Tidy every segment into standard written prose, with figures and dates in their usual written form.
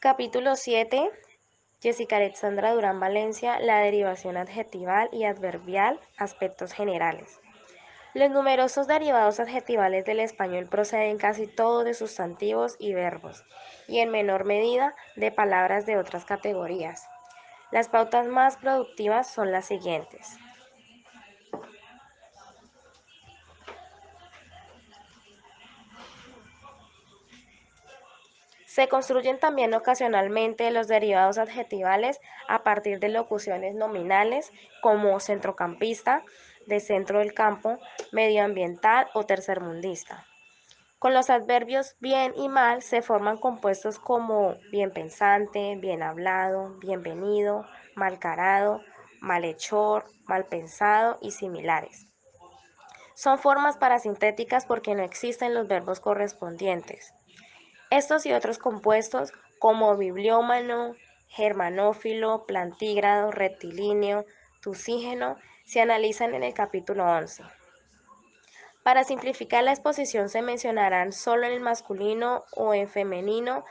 Capítulo 7. Jessica Alexandra Durán Valencia, la derivación adjetival y adverbial, aspectos generales. Los numerosos derivados adjetivales del español proceden casi todos de sustantivos y verbos, y en menor medida de palabras de otras categorías. Las pautas más productivas son las siguientes. Se construyen también ocasionalmente los derivados adjetivales a partir de locuciones nominales como centrocampista, de centro del campo, medioambiental o tercermundista. Con los adverbios bien y mal se forman compuestos como bien pensante, bien hablado, bienvenido, malcarado, malhechor, mal pensado y similares. Son formas parasintéticas porque no existen los verbos correspondientes. Estos y otros compuestos como bibliómano, germanófilo, plantígrado, rectilíneo, tusígeno se analizan en el capítulo 11. Para simplificar la exposición se mencionarán solo en el masculino o en femenino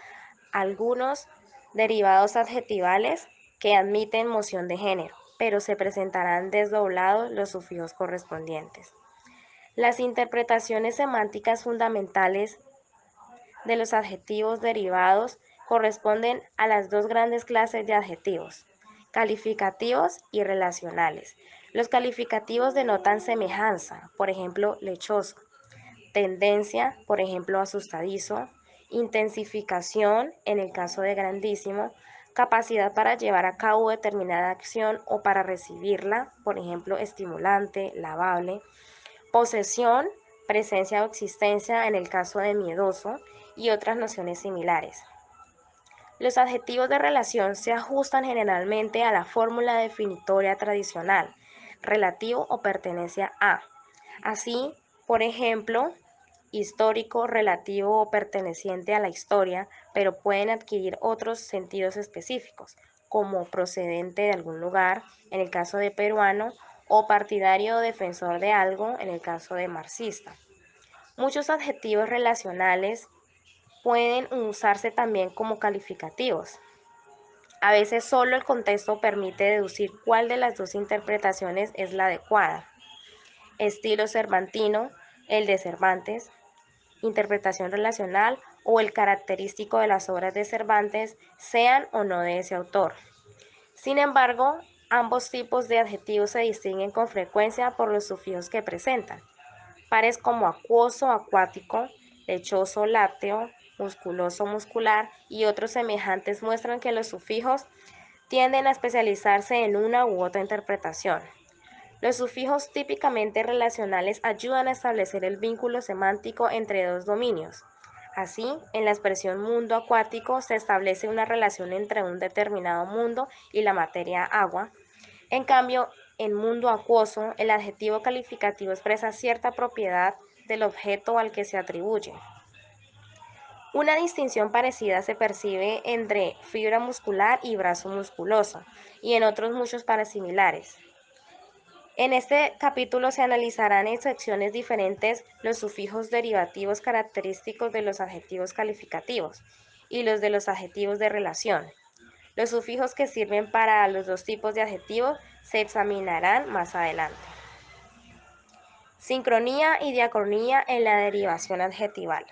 algunos derivados adjetivales que admiten moción de género, pero se presentarán desdoblados los sufijos correspondientes. Las interpretaciones semánticas fundamentales de los adjetivos derivados corresponden a las dos grandes clases de adjetivos, calificativos y relacionales. Los calificativos denotan semejanza, por ejemplo, lechoso, tendencia, por ejemplo, asustadizo, intensificación, en el caso de grandísimo, capacidad para llevar a cabo determinada acción o para recibirla, por ejemplo, estimulante, lavable, posesión, presencia o existencia en el caso de miedoso y otras nociones similares. Los adjetivos de relación se ajustan generalmente a la fórmula definitoria tradicional, relativo o pertenencia a. Así, por ejemplo, histórico, relativo o perteneciente a la historia, pero pueden adquirir otros sentidos específicos, como procedente de algún lugar, en el caso de peruano, o partidario o defensor de algo, en el caso de marxista. Muchos adjetivos relacionales pueden usarse también como calificativos. A veces solo el contexto permite deducir cuál de las dos interpretaciones es la adecuada. Estilo cervantino, el de Cervantes, interpretación relacional o el característico de las obras de Cervantes, sean o no de ese autor. Sin embargo, ambos tipos de adjetivos se distinguen con frecuencia por los sufijos que presentan. Pares como acuoso, acuático, lechoso, lácteo, musculoso, muscular y otros semejantes muestran que los sufijos tienden a especializarse en una u otra interpretación. Los sufijos típicamente relacionales ayudan a establecer el vínculo semántico entre dos dominios. Así, en la expresión mundo acuático se establece una relación entre un determinado mundo y la materia agua. En cambio, en mundo acuoso, el adjetivo calificativo expresa cierta propiedad del objeto al que se atribuye. Una distinción parecida se percibe entre fibra muscular y brazo musculoso, y en otros muchos parasimilares. En este capítulo se analizarán en secciones diferentes los sufijos derivativos característicos de los adjetivos calificativos y los de los adjetivos de relación. Los sufijos que sirven para los dos tipos de adjetivos se examinarán más adelante. Sincronía y diacronía en la derivación adjetival.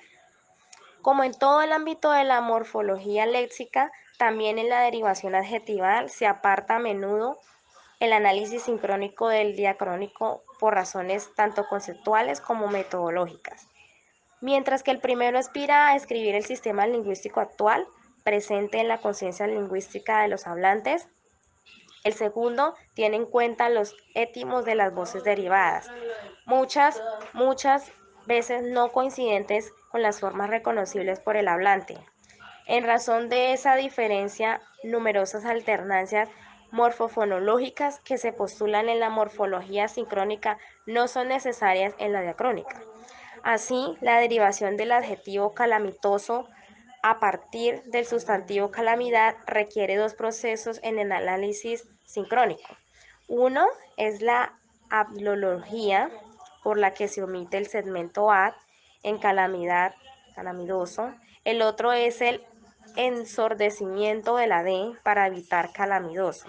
Como en todo el ámbito de la morfología léxica, también en la derivación adjetival se aparta a menudo el análisis sincrónico del diacrónico por razones tanto conceptuales como metodológicas. Mientras que el primero aspira a escribir el sistema lingüístico actual, presente en la conciencia lingüística de los hablantes, el segundo tiene en cuenta los étimos de las voces derivadas, muchas veces no coincidentes con las formas reconocibles por el hablante. En razón de esa diferencia, numerosas alternancias morfofonológicas que se postulan en la morfología sincrónica no son necesarias en la diacrónica. Así, la derivación del adjetivo calamitoso a partir del sustantivo calamidad requiere dos procesos en el análisis sincrónico. Uno es la haplología, por la que se omite el segmento ad en calamidad, calamidoso. El otro es el ensordecimiento de la D para evitar calamidoso.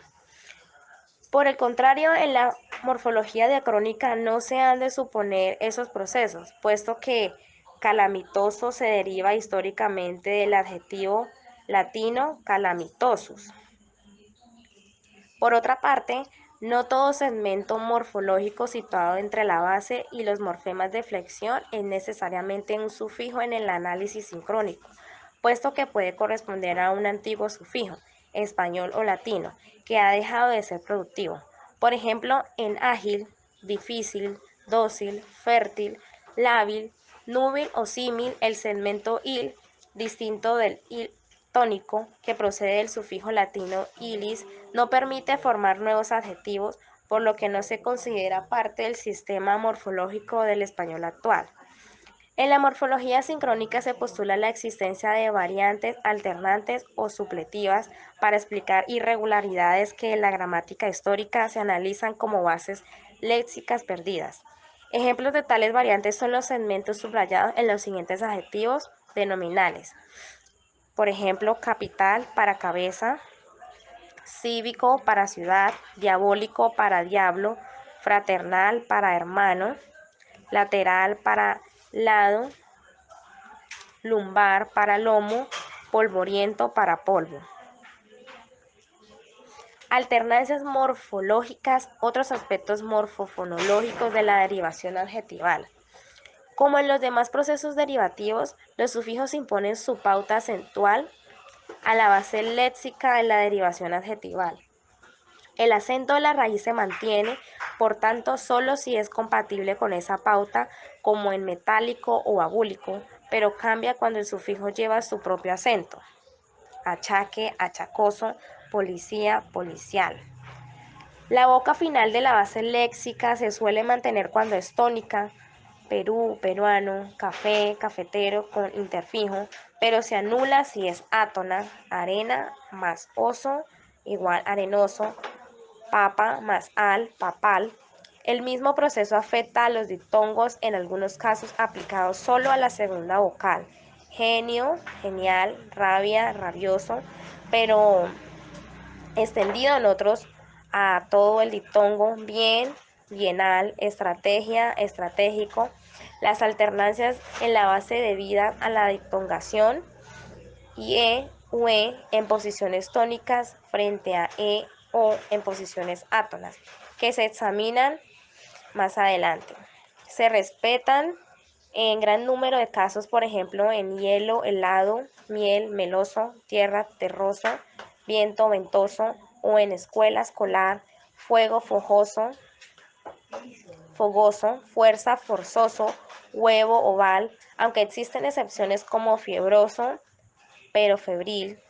Por el contrario, en la morfología diacrónica no se han de suponer esos procesos, puesto que calamitoso se deriva históricamente del adjetivo latino calamitosus. Por otra parte, no todo segmento morfológico situado entre la base y los morfemas de flexión es necesariamente un sufijo en el análisis sincrónico, puesto que puede corresponder a un antiguo sufijo, español o latino, que ha dejado de ser productivo. Por ejemplo, en ágil, difícil, dócil, fértil, lábil, núbil o símil, el segmento il, distinto del il tónico, que procede del sufijo latino ilis, no permite formar nuevos adjetivos, por lo que no se considera parte del sistema morfológico del español actual. En la morfología sincrónica se postula la existencia de variantes alternantes o supletivas para explicar irregularidades que en la gramática histórica se analizan como bases léxicas perdidas. Ejemplos de tales variantes son los segmentos subrayados en los siguientes adjetivos denominales. Por ejemplo, capital para cabeza, cívico para ciudad, diabólico para diablo, fraternal para hermano, lateral para lado, lumbar para lomo, polvoriento para polvo. Alternancias morfológicas, otros aspectos morfofonológicos de la derivación adjetival. Como en los demás procesos derivativos, los sufijos imponen su pauta acentual a la base léxica de la derivación adjetival. El acento de la raíz se mantiene, por tanto, solo si es compatible con esa pauta, como en metálico o abúlico, pero cambia cuando el sufijo lleva su propio acento. Achaque, achacoso, policía, policial. La boca final de la base léxica se suele mantener cuando es tónica, Perú, peruano, café, cafetero con interfijo, pero se anula si es átona, arena más oso igual arenoso, papa más al, papal. El mismo proceso afecta a los diptongos, en algunos casos aplicados solo a la segunda vocal. Genio, genial, rabia, rabioso, pero extendido en otros a todo el diptongo, bien, bienal, estrategia, estratégico. Las alternancias en la base debidas a la diptongación y ue en posiciones tónicas frente a o en posiciones átonas, que se examinan más adelante. Se respetan en gran número de casos, por ejemplo, en hielo, helado, miel, meloso, tierra, terroso, viento, ventoso, o en escuela, escolar, fuego, fogoso, fogoso, fuerza, forzoso, huevo, oval, aunque existen excepciones como fiebroso, pero febril,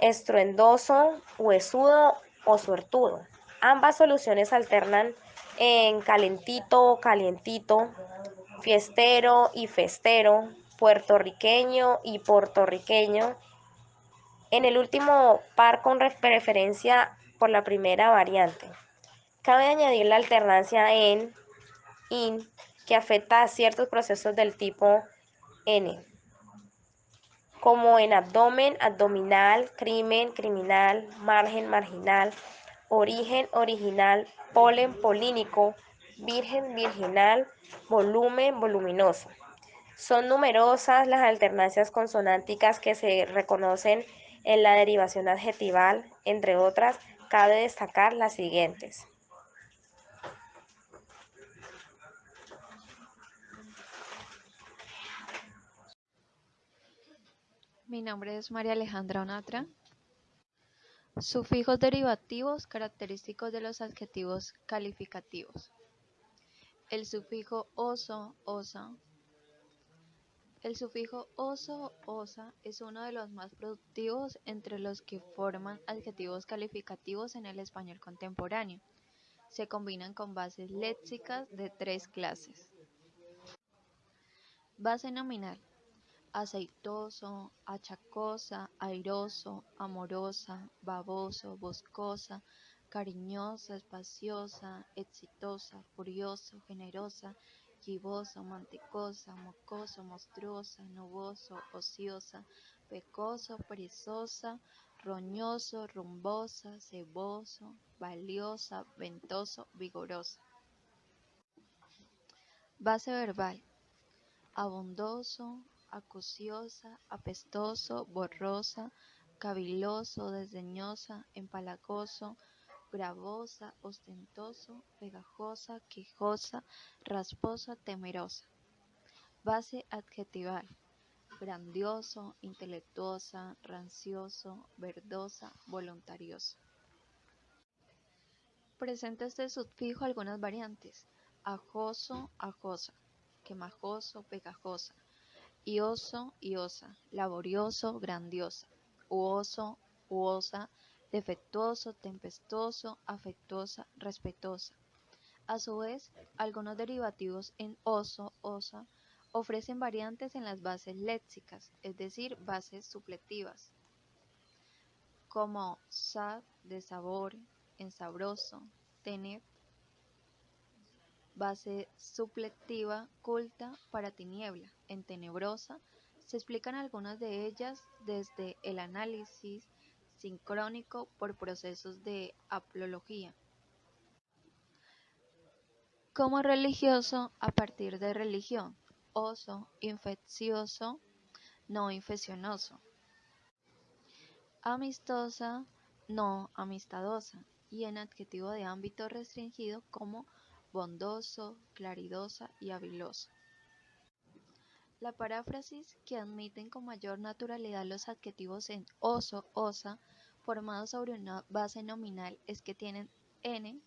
estruendoso, huesudo o suertudo. Ambas soluciones alternan en calentito, calientito, fiestero y festero, puertorriqueño y portorriqueño. En el último par con preferencia por la primera variante. Cabe añadir la alternancia en, in, que afecta a ciertos procesos del tipo N, como en abdomen, abdominal, crimen, criminal, margen, marginal, origen, original, polen, polínico, virgen, virginal, volumen, voluminoso. Son numerosas las alternancias consonánticas que se reconocen en la derivación adjetival, entre otras, cabe destacar las siguientes. Mi nombre es María Alejandra Onatra. Sufijos derivativos característicos de los adjetivos calificativos. El sufijo oso, osa. El sufijo oso, osa es uno de los más productivos entre los que forman adjetivos calificativos en el español contemporáneo. Se combinan con bases léxicas de tres clases. Base nominal: aceitoso, achacosa, airoso, amorosa, baboso, boscosa, cariñosa, espaciosa, exitosa, furioso, generosa, giboso, mantecosa, mocoso, monstruosa, nuboso, ociosa, pecoso, perezosa, roñoso, rumbosa, ceboso, valiosa, ventoso, vigorosa. Base verbal: abundoso, acuciosa, apestoso, borrosa, caviloso, desdeñosa, empalagoso, gravosa, ostentoso, pegajosa, quejosa, rasposa, temerosa. Base adjetival: grandioso, intelectuosa, rancioso, verdosa, voluntarioso. Presenta este sufijo algunas variantes: ajoso, ajosa, quemajoso, pegajosa, ioso, iosa, laborioso, grandiosa, uoso, uosa, defectuoso, tempestuoso, afectuosa, respetuosa. A su vez, algunos derivativos en oso, osa, ofrecen variantes en las bases léxicas, es decir, bases supletivas, como sad, de sabor, ensabroso, tener. Base supletiva culta para tiniebla, en tenebrosa. Se explican algunas de ellas desde el análisis sincrónico por procesos de haplología. Como religioso a partir de religión: oso, infeccioso, no infeccioso; amistosa, no amistadosa; y en adjetivo de ámbito restringido como bondoso, claridosa y habiloso. La paráfrasis, que admiten con mayor naturalidad los adjetivos en oso, osa, formados sobre una base nominal, es que tienen n,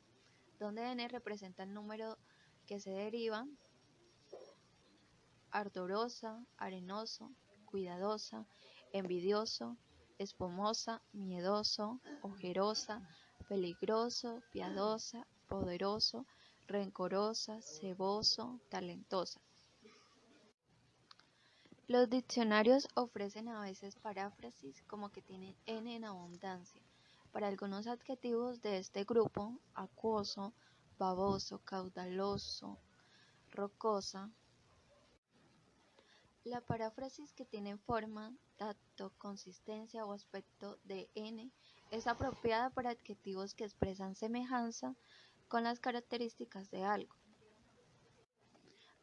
donde n representa el número que se deriva: ardorosa, arenoso, cuidadosa, envidioso, espumosa, miedoso, ojerosa, peligroso, piadosa, poderoso, rencorosa, ceboso, talentosa. Los diccionarios ofrecen a veces paráfrasis como que tienen n en abundancia. Para algunos adjetivos de este grupo: acuoso, baboso, caudaloso, rocosa. La paráfrasis, que tiene forma, tacto, consistencia o aspecto de n, es apropiada para adjetivos que expresan semejanza con las características de algo: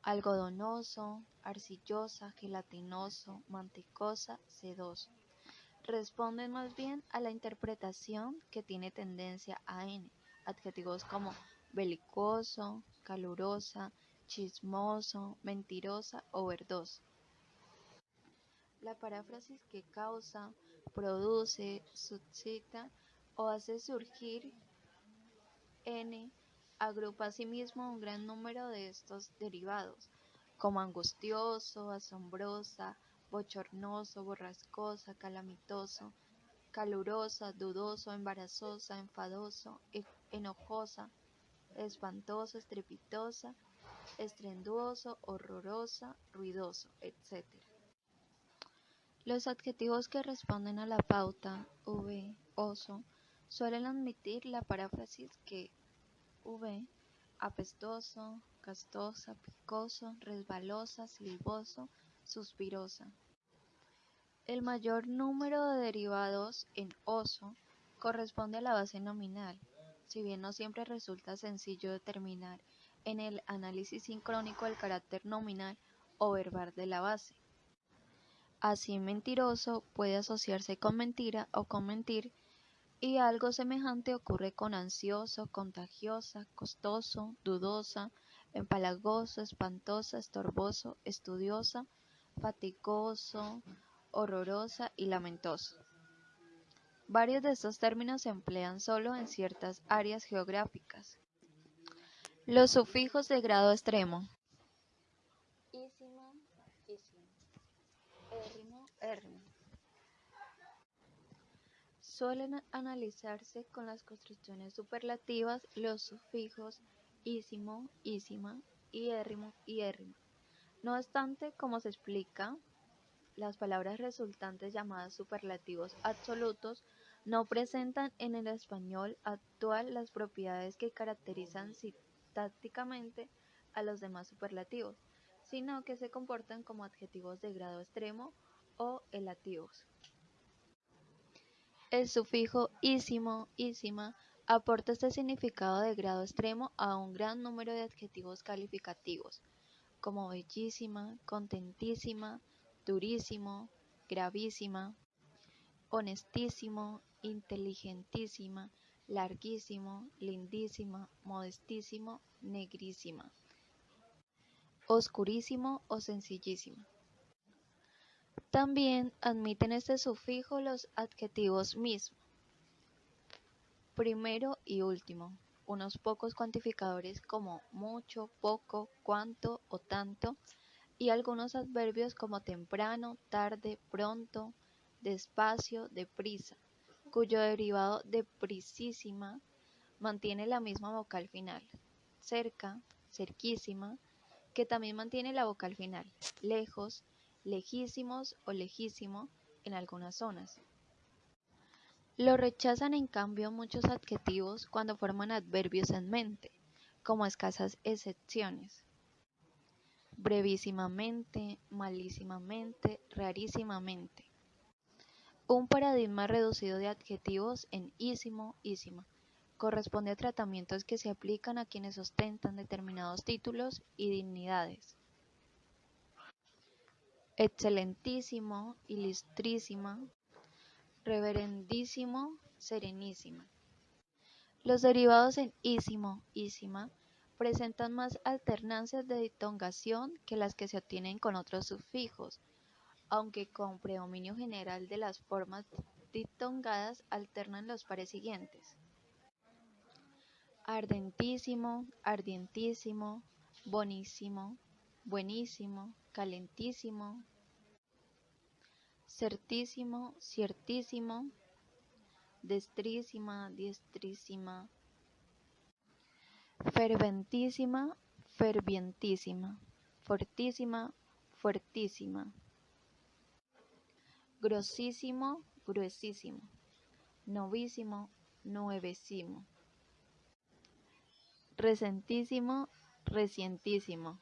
algodonoso, arcillosa, gelatinoso, mantecosa, sedoso. Responden más bien a la interpretación, que tiene tendencia a n. Adjetivos como belicoso, calurosa, chismoso, mentirosa o verdoso. La paráfrasis, que causa, produce, suscita o hace surgir n, agrupa asimismo un gran número de estos derivados, como angustioso, asombrosa, bochornoso, borrascosa, calamitoso, calurosa, dudoso, embarazosa, enfadoso, enojosa, espantosa, estrepitosa, estruendoso, horrorosa, ruidoso, etc. Los adjetivos que responden a la pauta v, oso, suelen admitir la paráfrasis que v, apestoso, castosa, picoso, resbalosa, silboso, suspirosa. El mayor número de derivados en oso corresponde a la base nominal, si bien no siempre resulta sencillo determinar en el análisis sincrónico el carácter nominal o verbal de la base. Así, mentiroso puede asociarse con mentira o con mentir, y algo semejante ocurre con ansioso, contagiosa, costoso, dudosa, empalagoso, espantosa, estorboso, estudiosa, fatigoso, horrorosa y lamentoso. Varios de estos términos se emplean solo en ciertas áreas geográficas. Los sufijos de grado extremo: ísima, ísimo, érrimo, érrimo. Suelen analizarse con las construcciones superlativas los sufijos ísimo, ísima y érrimo, y érrima. No obstante, como se explica, las palabras resultantes, llamadas superlativos absolutos, no presentan en el español actual las propiedades que caracterizan sintácticamente a los demás superlativos, sino que se comportan como adjetivos de grado extremo o elativos. El sufijo ísimo, ísima, aporta este significado de grado extremo a un gran número de adjetivos calificativos, como bellísima, contentísima, durísimo, gravísima, honestísimo, inteligentísima, larguísimo, lindísima, modestísimo, negrísima, oscurísimo o sencillísima. También admiten este sufijo los adjetivos mismo, primero y último, unos pocos cuantificadores como mucho, poco, cuánto o tanto, y algunos adverbios como temprano, tarde, pronto, despacio, deprisa, cuyo derivado deprisísima mantiene la misma vocal final, cerca, cerquísima, que también mantiene la vocal final, lejos, lejísimos o lejísimo en algunas zonas. Lo rechazan en cambio muchos adjetivos cuando forman adverbios en mente, como escasas excepciones. Brevísimamente, malísimamente, rarísimamente. Un paradigma reducido de adjetivos en ísimo, ísima corresponde a tratamientos que se aplican a quienes ostentan determinados títulos y dignidades. Excelentísimo, ilustrísima, reverendísimo, serenísima. Los derivados en ísimo, ísima presentan más alternancias de diptongación que las que se obtienen con otros sufijos, aunque con predominio general de las formas diptongadas alternan los pares siguientes: ardentísimo, ardientísimo, bonísimo, buenísimo, calentísimo, certísimo, ciertísimo, destrísima, diestrísima, ferventísima, fervientísima, fortísima, fuertísima, grosísimo, gruesísimo, novísimo, nuevésimo, recentísimo, recientísimo,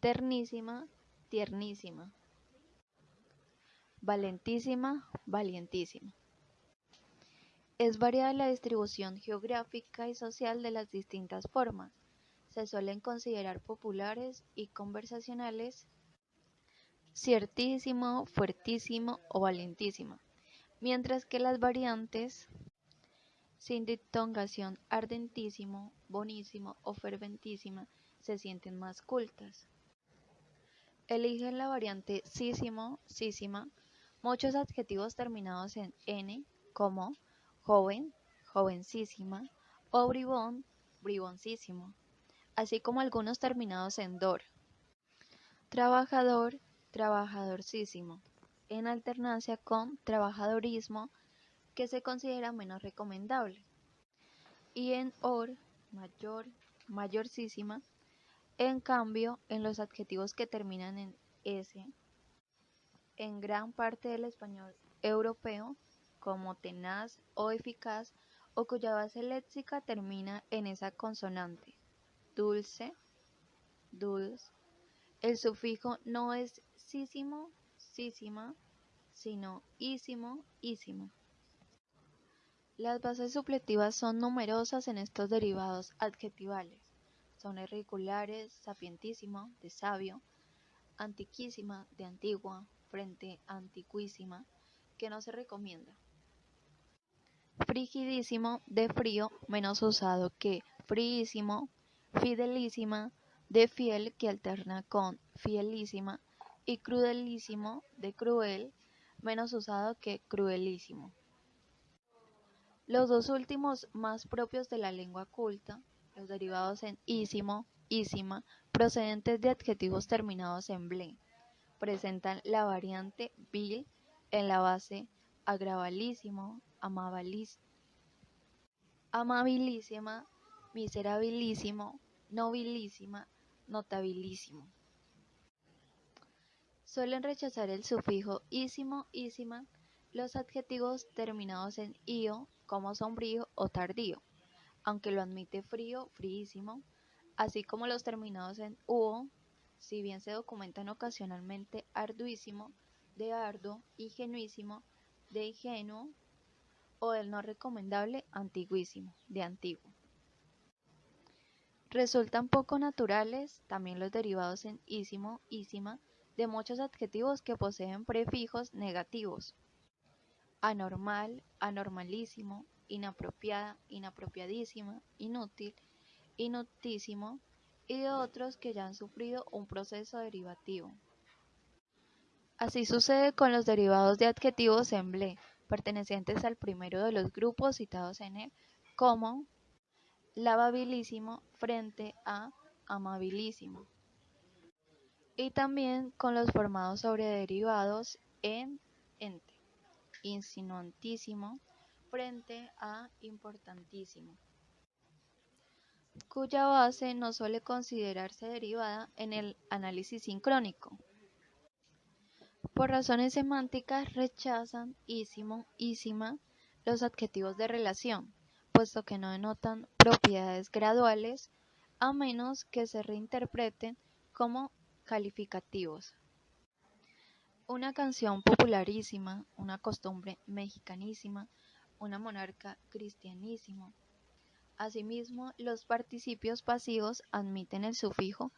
ternísima, tiernísima, valentísima, valientísima. Es variada la distribución geográfica y social de las distintas formas. Se suelen considerar populares y conversacionales, ciertísimo, fuertísimo o valentísima, mientras que las variantes sin diptongación ardentísimo, bonísimo o ferventísima se sienten más cultas. Eligen la variante sísimo, sísima, muchos adjetivos terminados en n como joven, jovencísima o bribón, briboncísimo, así como algunos terminados en dor, trabajador, trabajadorcísimo, en alternancia con trabajadorismo, que se considera menos recomendable, y en or, mayor, mayorcísima. En cambio, en los adjetivos que terminan en s, en gran parte del español europeo, como tenaz o eficaz, o cuya base léxica termina en esa consonante, dulce, dulce, el sufijo no es sísimo, sísima, sino ísimo, ísimo. Las bases supletivas son numerosas en estos derivados adjetivales. Son irregulares, sapientísimo, de sabio, antiquísima, de antigua, frente a antiquísima, que no se recomienda. Frigidísimo, de frío, menos usado que fríísimo, fidelísima, de fiel, que alterna con fielísima, y crudelísimo, de cruel, menos usado que cruelísimo. Los dos últimos más propios de la lengua culta, los derivados en ísimo, ísima, procedentes de adjetivos terminados en ble, presentan la variante bil en la base agradabilísimo, amabilísima, miserabilísimo, nobilísima, notabilísimo. Suelen rechazar el sufijo ísimo, ísima, los adjetivos terminados en io, como sombrío o tardío, aunque lo admite frío, fríísimo, así como los terminados en uo, si bien se documentan ocasionalmente arduísimo, de arduo, ingenuísimo, de ingenuo, o el no recomendable, antiguísimo, de antiguo. Resultan poco naturales también los derivados en ísimo, ísima, de muchos adjetivos que poseen prefijos negativos: anormal, anormalísimo, inapropiada, inapropiadísima, inútil, inutísimo, y de otros que ya han sufrido un proceso derivativo. Así sucede con los derivados de adjetivos en ble, pertenecientes al primero de los grupos citados en él, como lavabilísimo frente a amabilísimo, y también con los formados sobre derivados en ente, insinuantísimo frente a importantísimo, cuya base no suele considerarse derivada en el análisis sincrónico. Por razones semánticas rechazan ísimo, ísima los adjetivos de relación, puesto que no denotan propiedades graduales, a menos que se reinterpreten como calificativos. Una canción popularísima, una costumbre mexicanísima, una monarca cristianísimo. Asimismo, los participios pasivos admiten el sufijo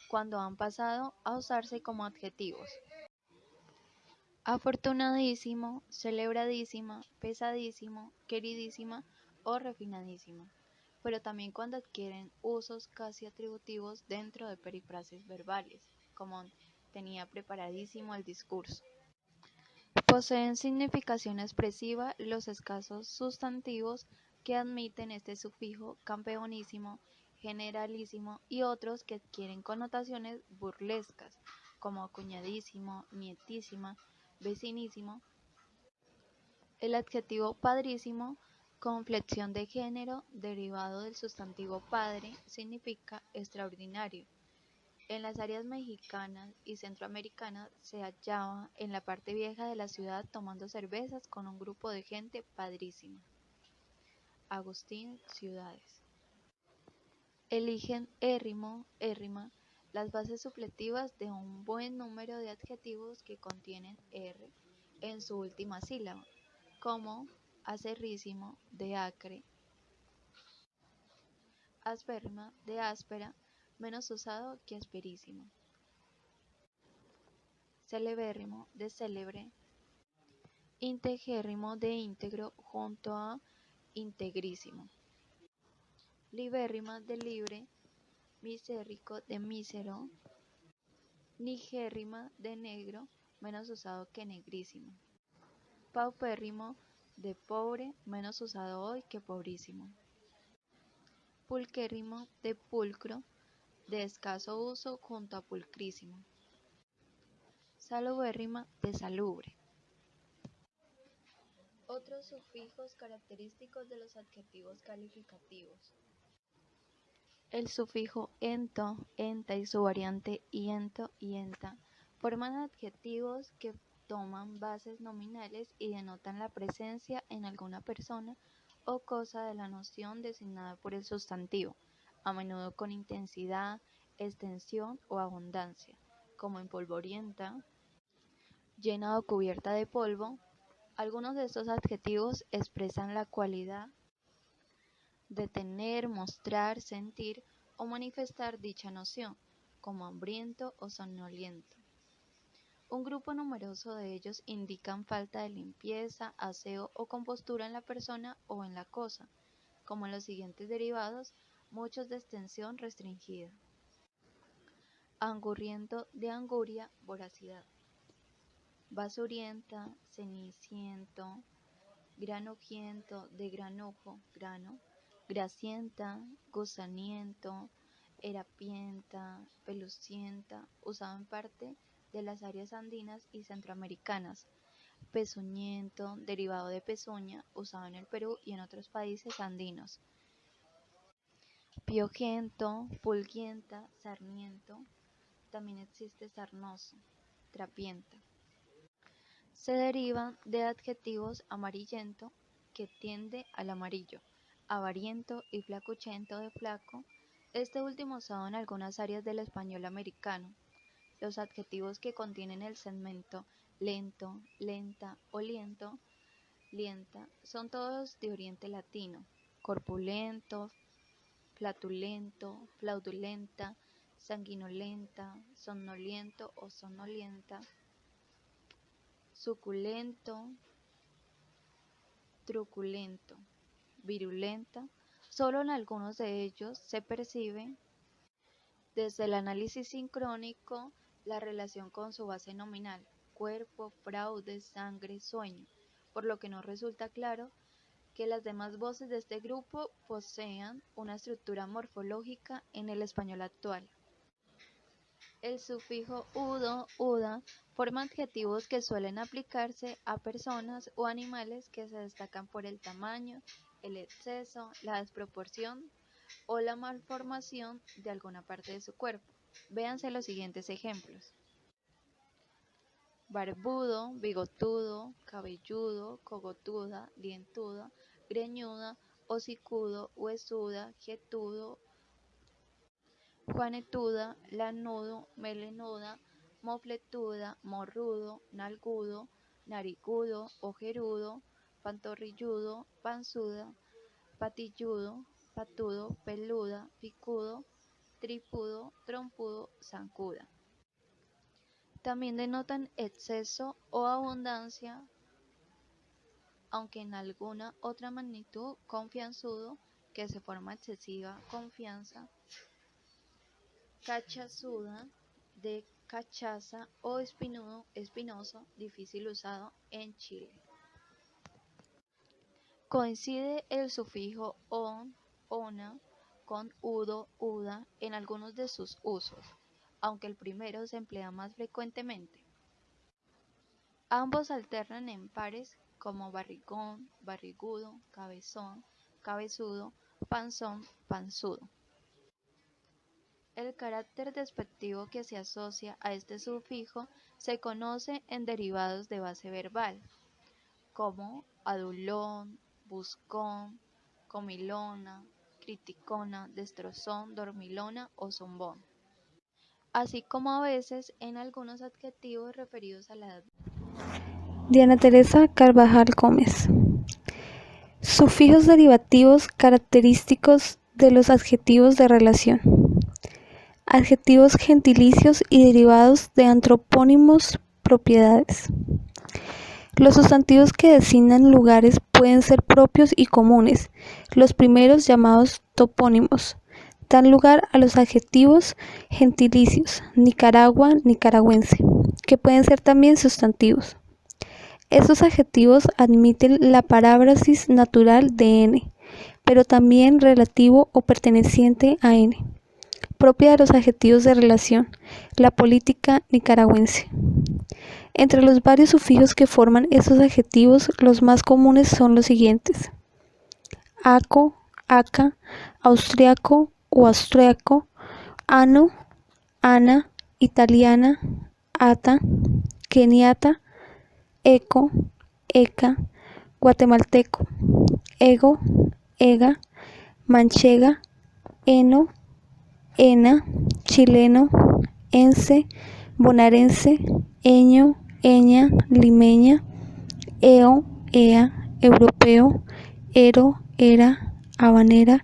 cuando han pasado a usarse como adjetivos: afortunadísimo, celebradísima, pesadísimo, queridísima o refinadísima, pero también cuando adquieren usos casi atributivos dentro de perifrases verbales, como tenía preparadísimo el discurso. Poseen significación expresiva los escasos sustantivos que admiten este sufijo: campeonísimo, generalísimo, y otros que adquieren connotaciones burlescas, como cuñadísimo, nietísima, vecinísimo. El adjetivo padrísimo, con flexión de género, derivado del sustantivo padre, significa extraordinario. En las áreas mexicanas y centroamericanas se hallaba en la parte vieja de la ciudad tomando cervezas con un grupo de gente padrísima. Agustín Ciudades. Eligen érrimo, érrima, las bases supletivas de un buen número de adjetivos que contienen r en su última sílaba, como acerrísimo, de acre, aspérrima, de áspera, menos usado que asperísimo, celebérrimo, de célebre, integérrimo, de íntegro, junto a integrísimo, libérrima, de libre, misérico, de mísero, nigérrima, de negro, menos usado que negrísimo, paupérrimo, de pobre, menos usado hoy que pobrísimo, pulquérrimo, de pulcro, de escaso uso junto a pulcrísimo, salubérrima, de salubre. Otros sufijos característicos de los adjetivos calificativos: el sufijo ento, enta y su variante iento, ienta forman adjetivos que toman bases nominales y denotan la presencia en alguna persona o cosa de la noción designada por el sustantivo, a menudo con intensidad, extensión o abundancia, como empolvorienta, llena o cubierta de polvo. Algunos de estos adjetivos expresan la cualidad de tener, mostrar, sentir o manifestar dicha noción, como hambriento o somnoliento. Un grupo numeroso de ellos indican falta de limpieza, aseo o compostura en la persona o en la cosa, como en los siguientes derivados, muchos de extensión restringida: angurriento, de anguria, voracidad; basurienta, ceniciento, granujiento, de granujo, grano; grasienta, gusaniento, harapienta, pelucienta, usado en parte de las áreas andinas y centroamericanas; pezuñento, derivado de pezuña, usado en el Perú y en otros países andinos; piojento, pulguienta, sarniento, también existe sarnoso, trapienta. Se derivan de adjetivos amarillento, que tiende al amarillo, avariento y flacuchento, de flaco, este último usado en algunas áreas del español americano. Los adjetivos que contienen el segmento lento, lenta o liento, lienta, son todos de oriente latino. Corpulento, flatulento, fraudulenta, sanguinolenta, somnoliento o somnolienta, suculento, truculento, virulenta. Solo en algunos de ellos se percibe desde el análisis sincrónico la relación con su base nominal, cuerpo, fraude, sangre, sueño, por lo que no resulta claro que las demás voces de este grupo posean una estructura morfológica en el español actual. El sufijo udo, uda, forma adjetivos que suelen aplicarse a personas o animales que se destacan por el tamaño, el exceso, la desproporción o la malformación de alguna parte de su cuerpo. Véanse los siguientes ejemplos: barbudo, bigotudo, cabelludo, cogotuda, dientuda, greñuda, hocicudo, huesuda, jetudo, juanetuda, lanudo, melenuda, mofletuda, morrudo, nalgudo, narigudo, ojerudo, pantorrilludo, panzuda, patilludo, patudo, peluda, picudo, tripudo, trompudo, zancuda. También denotan exceso o abundancia, aunque en alguna otra magnitud, confianzudo, que se forma excesiva confianza, cachazuda, de cachaza, o espinudo, espinoso, difícil usado en Chile. Coincide el sufijo on, ona, con udo, uda en algunos de sus usos, aunque el primero se emplea más frecuentemente. Ambos alternan en pares como barrigón, barrigudo, cabezón, cabezudo, panzón, panzudo. El carácter despectivo que se asocia a este sufijo se conoce en derivados de base verbal, como adulón, buscón, comilona, criticona, destrozón, dormilona o zumbón, así como a veces en algunos adjetivos referidos a la edad. Diana Teresa Carvajal Gómez. Sufijos derivativos característicos de los adjetivos de relación. Adjetivos gentilicios y derivados de antropónimos, propiedades. Los sustantivos que designan lugares pueden ser propios y comunes. Los primeros, llamados topónimos, dan lugar a los adjetivos gentilicios, Nicaragua, nicaragüense, que pueden ser también sustantivos. Estos adjetivos admiten la paráfrasis natural de n, pero también relativo o perteneciente a n, propia de los adjetivos de relación, la política nicaragüense. Entre los varios sufijos que forman estos adjetivos, los más comunes son los siguientes: aco, aca, austriaco o austriaco, ano, ana, italiana, ata, keniata, eco, eca, guatemalteco, ego, ega, manchega, eno, ena, chileno, ense, bonaerense, eño, eña, limeña, eo, ea, europeo, ero, era, habanera,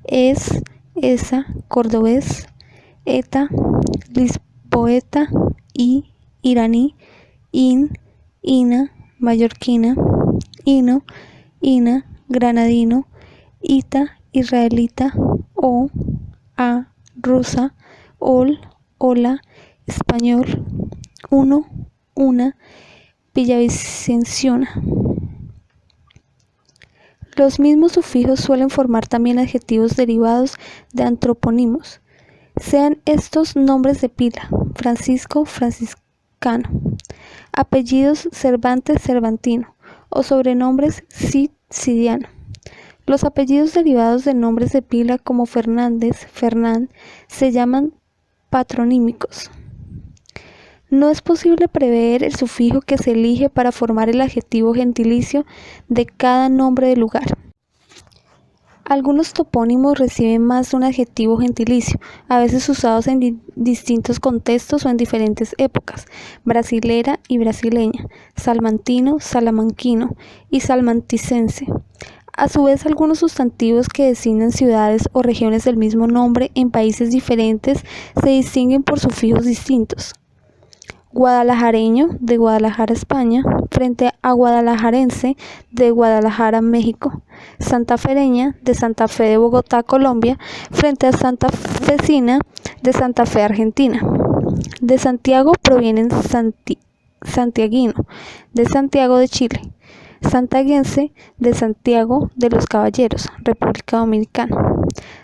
es, esa, cordobés, eta, lisboeta, y, iraní, in, ina, mallorquina, ino, ina, granadino, ita, israelita, o, a, rusa, ol, hola, español, uno, una, villavicenciona. Los mismos sufijos suelen formar también adjetivos derivados de antropónimos, sean estos nombres de pila, Francisco, franciscano, apellidos Cervantes, cervantino, o sobrenombres Cid, cidiano. Los apellidos derivados de nombres de pila como Fernández, Fernán, se llaman patronímicos. No es posible prever el sufijo que se elige para formar el adjetivo gentilicio de cada nombre de lugar. Algunos topónimos reciben más de un adjetivo gentilicio, a veces usados en distintos contextos o en diferentes épocas: brasilera y brasileña, salmantino, salamanquino y salmanticense. A su vez, algunos sustantivos que designan ciudades o regiones del mismo nombre en países diferentes se distinguen por sufijos distintos. Guadalajareño, de Guadalajara, España, frente a guadalajarense, de Guadalajara, México. Santafereña, de Santa Fe de Bogotá, Colombia, frente a santafesina, de Santa Fe, Argentina. De Santiago provienen santiaguino, de Santiago de Chile. Santaguense, de Santiago de los Caballeros, República Dominicana.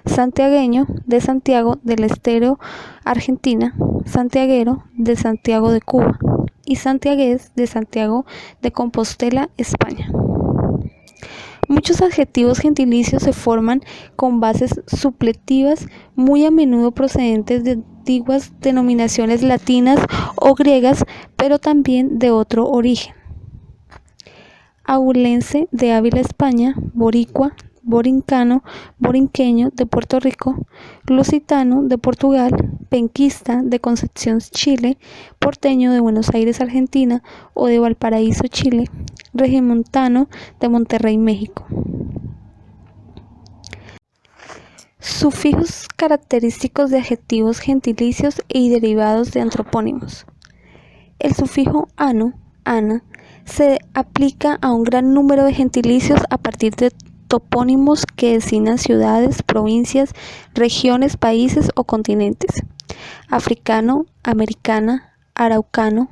Santiagueño, de Santiago del Estero, Argentina. Santiaguero, de Santiago de Cuba. Y santiagués, de Santiago de Compostela, España. Muchos adjetivos gentilicios se forman con bases supletivas, muy a menudo procedentes de antiguas denominaciones latinas o griegas, pero también de otro origen. Abulense, de Ávila, España. Boricua, borincano, borinqueño, de Puerto Rico. Lusitano, de Portugal. Penquista, de Concepción, Chile. Porteño, de Buenos Aires, Argentina, o de Valparaíso, Chile. Regiomontano, de Monterrey, México. Sufijos característicos de adjetivos gentilicios y derivados de antropónimos. El sufijo ano, ana, se aplica a un gran número de gentilicios a partir de topónimos que designan ciudades, provincias, regiones, países o continentes: africano, americana, araucano,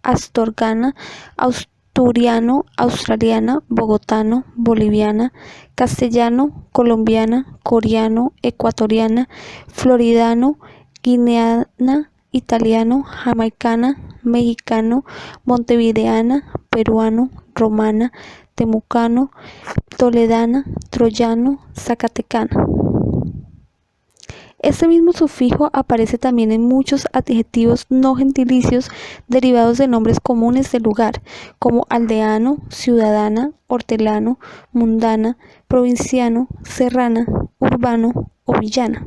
astorgana, asturiano, australiana, bogotano, boliviana, castellano, colombiana, coreano, ecuatoriana, floridano, guineana, italiano, jamaicana, mexicano, montevideana, peruano, romana, temucano, toledana, troyano, zacatecana. Este mismo sufijo aparece también en muchos adjetivos no gentilicios derivados de nombres comunes del lugar, como aldeano, ciudadana, hortelano, mundana, provinciano, serrana, urbano o villana.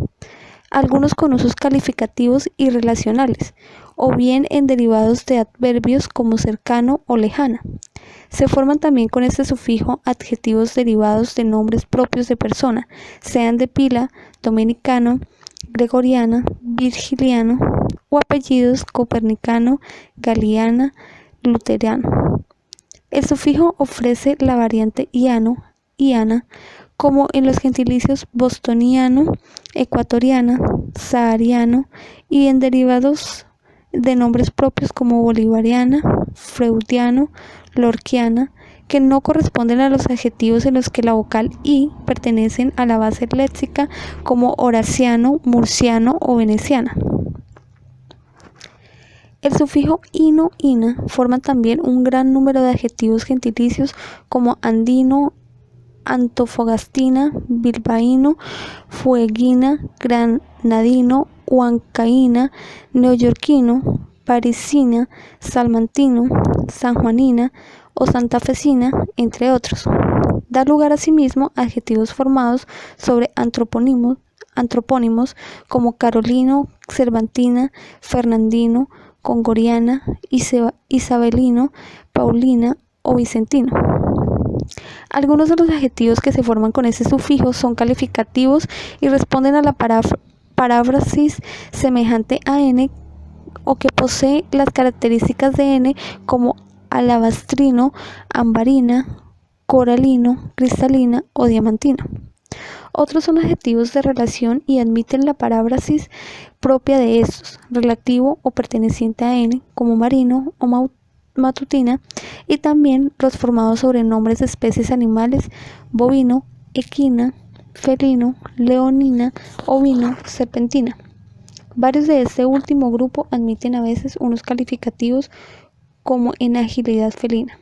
Algunos con usos calificativos y relacionales, o bien en derivados de adverbios como cercano o lejana. Se forman también con este sufijo adjetivos derivados de nombres propios de persona, sean de pila, dominicano, gregoriana, virgiliano, o apellidos copernicano, galiana, luterano. El sufijo ofrece la variante iano, iana, como en los gentilicios bostoniano, ecuatoriana, sahariano, y en derivados de nombres propios como bolivariana, freudiano, lorquiana, que no corresponden a los adjetivos en los que la vocal i pertenecen a la base léxica, como horaciano, murciano o veneciana. El sufijo ino, ina forma también un gran número de adjetivos gentilicios como andino, antofagastina, bilbaíno, fueguina, granadino, huancaína, neoyorquino, parisina, salmantino, sanjuanina o santafesina, entre otros. Da lugar asimismo a adjetivos formados sobre antropónimos como carolino, cervantina, fernandino, congoriana, isabelino, paulina o vicentino. Algunos de los adjetivos que se forman con este sufijo son calificativos y responden a la paráfrasis semejante a n, o que posee las características de n, como alabastrino, ambarina, coralino, cristalina o diamantino. Otros son adjetivos de relación y admiten la paráfrasis propia de estos, relativo o perteneciente a n, como marino o matutina, y también los formados sobre nombres de especies animales: bovino, equina, felino, leonina, ovino, serpentina. Varios de este último grupo admiten a veces unos calificativos, como en agilidad felina.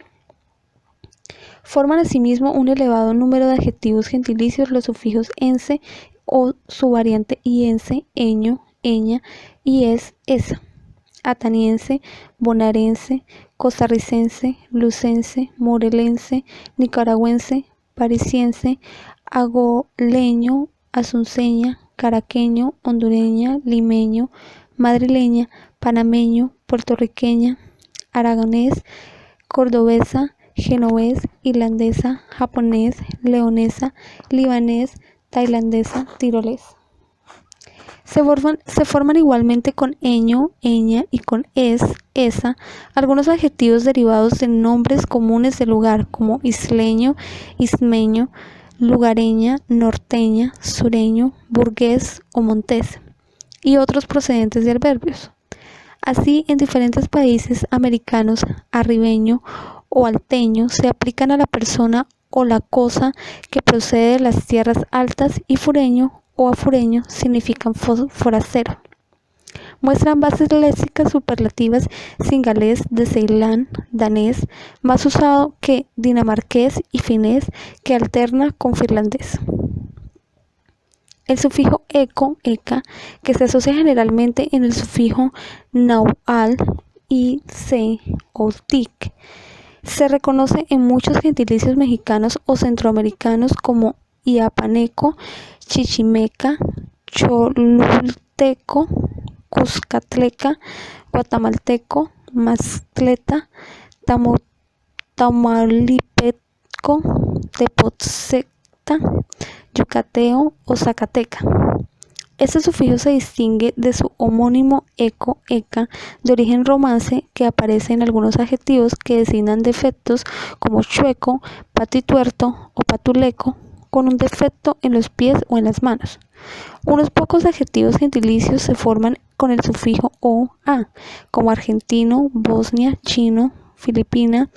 Forman asimismo un elevado número de adjetivos gentilicios los sufijos ense o su variante iense, eño, eña, y esa, ataniense, bonaerense, costarricense, lucense, morelense, nicaragüense, parisiense, agoleño, asunceña, caraqueño, hondureña, limeño, madrileña, panameño, puertorriqueña, aragonés, cordobesa, genovés, irlandesa, japonés, leonesa, libanés, tailandesa, tirolés. Se forman igualmente con eño, eña y con esa, algunos adjetivos derivados de nombres comunes de lugar, como isleño, ismeño, lugareña, norteña, sureño, burgués o montés, y otros procedentes de adverbios. Así, en diferentes países americanos, arribeño o alteño se aplican a la persona o la cosa que procede de las tierras altas, y fureño o afureño significan forastero. Muestran bases léxicas superlativas singalés de Ceilán, danés, más usado que dinamarqués, y finés, que alterna con finlandés. El sufijo eco, eca, que se asocia generalmente en el sufijo naual, y se o tic, se reconoce en muchos gentilicios mexicanos o centroamericanos como iapaneco, chichimeca, cholulteco, cuscatleca, guatemalteco, maztleta, tamaulipeco, tepozteca, yucateo o zacateca. Este sufijo se distingue de su homónimo eco, eca, de origen romance, que aparece en algunos adjetivos que designan defectos como chueco, patituerto o patuleco, con un defecto en los pies o en las manos. Unos pocos adjetivos gentilicios se forman con el sufijo o a, como argentino, Bosnia, chino, filipina,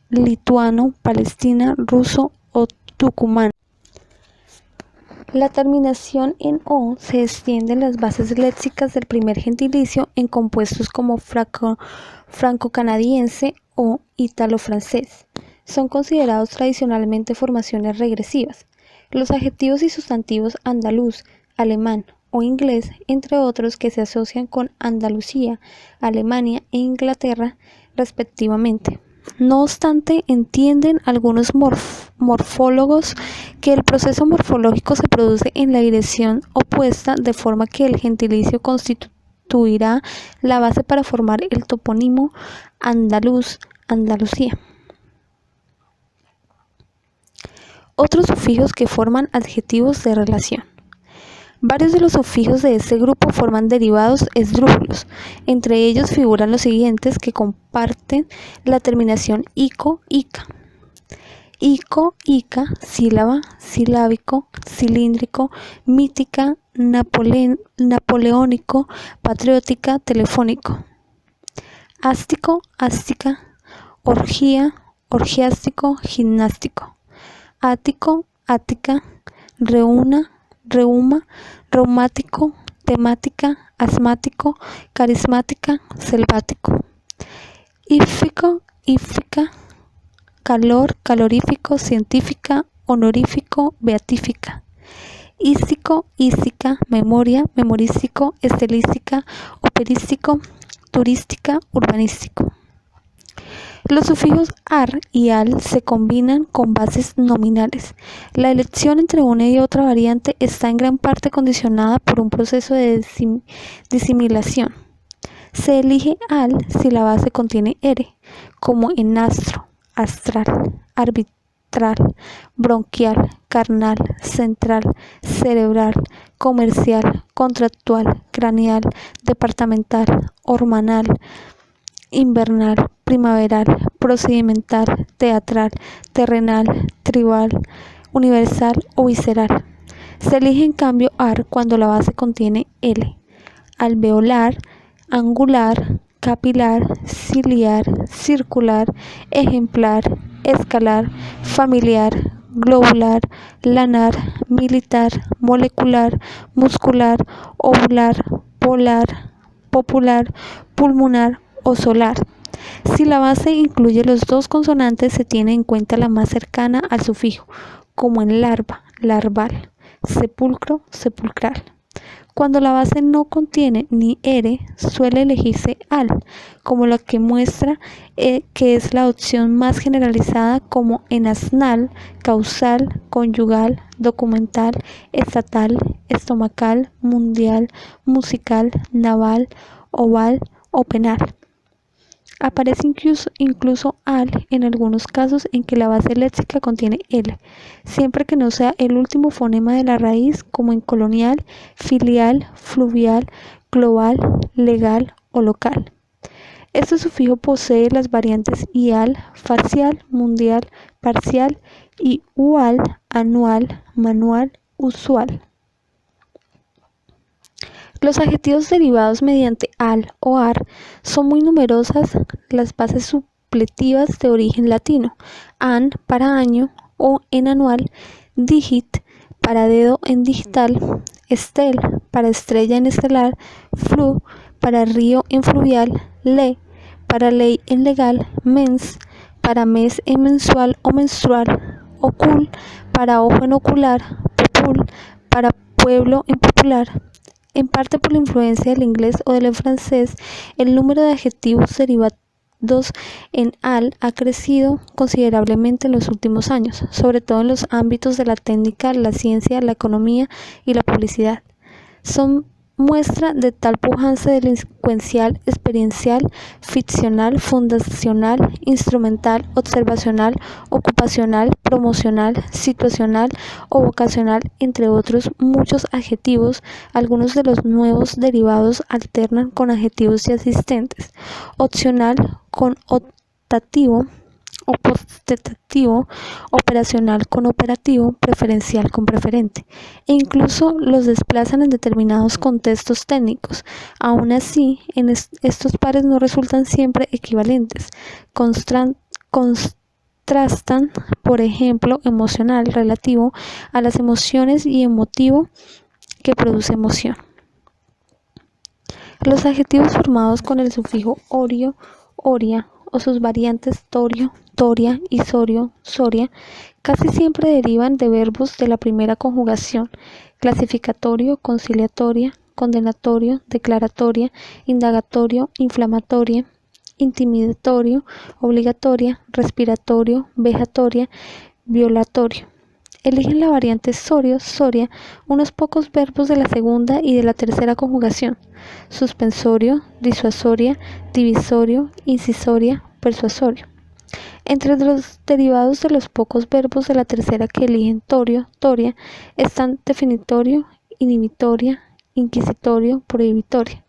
lituano, palestina, ruso o tucumano. La terminación en o se extiende en las bases léxicas del primer gentilicio en compuestos como franco-canadiense o ítalo-francés. Son considerados tradicionalmente formaciones regresivas. Los adjetivos y sustantivos andaluz, alemán o inglés, entre otros, que se asocian con Andalucía, Alemania e Inglaterra, respectivamente. No obstante, entienden algunos morfólogos que el proceso morfológico se produce en la dirección opuesta, de forma que el gentilicio constituirá la base para formar el topónimo andaluz, Andalucía. Otros sufijos que forman adjetivos de relación. Varios de los sufijos de este grupo forman derivados esdrújulos. Entre ellos figuran los siguientes, que comparten la terminación ico, ica. Ico, ica, sílaba, silábico, cilíndrico, mítica, napoleónico, patriótica, telefónico. Ástico, ástica, orgía, orgiástico, gimnástico. Ático, ática, reuma, reumático, temática, asmático, carismática, selvático. Ífico, ífica, calor, calorífico, científica, honorífico, beatífica. Ísico, ísica, memoria, memorístico, estilística, operístico, turística, urbanístico. Los sufijos ar y al se combinan con bases nominales. La elección entre una y otra variante está en gran parte condicionada por un proceso de disimilación. Se elige al si la base contiene ere, como en astro, astral, arbitral, bronquial, carnal, central, cerebral, comercial, contractual, craneal, departamental, hormonal, invernal, primaveral, procedimental, teatral, terrenal, tribal, universal o visceral. Se elige en cambio ar cuando la base contiene L. Alveolar, angular, capilar, ciliar, circular, ejemplar, escalar, familiar, globular, lanar, militar, molecular, muscular, ovular, polar, popular, pulmonar o solar. Si la base incluye los dos consonantes, se tiene en cuenta la más cercana al sufijo, como en larva, larval, sepulcro, sepulcral. Cuando la base no contiene ni ere, suele elegirse al, como la que muestra que es la opción más generalizada, como en asnal, causal, conyugal, documental, estatal, estomacal, mundial, musical, naval, oval o penal. Aparece incluso al en algunos casos en que la base léxica contiene l, siempre que no sea el último fonema de la raíz, como en colonial, filial, fluvial, global, legal o local. Este sufijo posee las variantes ial, facial, mundial, parcial y ual, anual, manual, usual. Los adjetivos derivados mediante al o ar son muy numerosas las bases supletivas de origen latino: an para año o en anual, digit para dedo en digital, estel para estrella en estelar, flu para río en fluvial, le para ley en legal, mens para mes en mensual o menstrual, ocul para ojo en ocular, popul para pueblo en popular. En parte por la influencia del inglés o del francés, el número de adjetivos derivados en al ha crecido considerablemente en los últimos años, sobre todo en los ámbitos de la técnica, la ciencia, la economía y la publicidad. Son muestra de tal pujanza delincuencial, experiencial, ficcional, fundacional, instrumental, observacional, ocupacional, promocional, situacional o vocacional, entre otros muchos adjetivos. Algunos de los nuevos derivados alternan con adjetivos ya existentes: opcional con optativo, opostativo, operacional con operativo, preferencial con preferente, e incluso los desplazan en determinados contextos técnicos. Aún así, estos pares no resultan siempre equivalentes. Contrastan, por ejemplo, emocional relativo a las emociones y emotivo que produce emoción. Los adjetivos formados con el sufijo orio, oria o sus variantes torio, toria y sorio, soria, casi siempre derivan de verbos de la primera conjugación: clasificatorio, conciliatoria, condenatorio, declaratoria, indagatorio, inflamatoria, intimidatorio, obligatoria, respiratorio, vejatoria, violatorio. Eligen la variante sorio, soria, unos pocos verbos de la segunda y de la tercera conjugación: suspensorio, disuasoria, divisorio, incisoria, persuasorio. Entre los derivados de los pocos verbos de la tercera que eligen torio, toria, están definitorio, inhibitoria, inquisitorio, prohibitoria.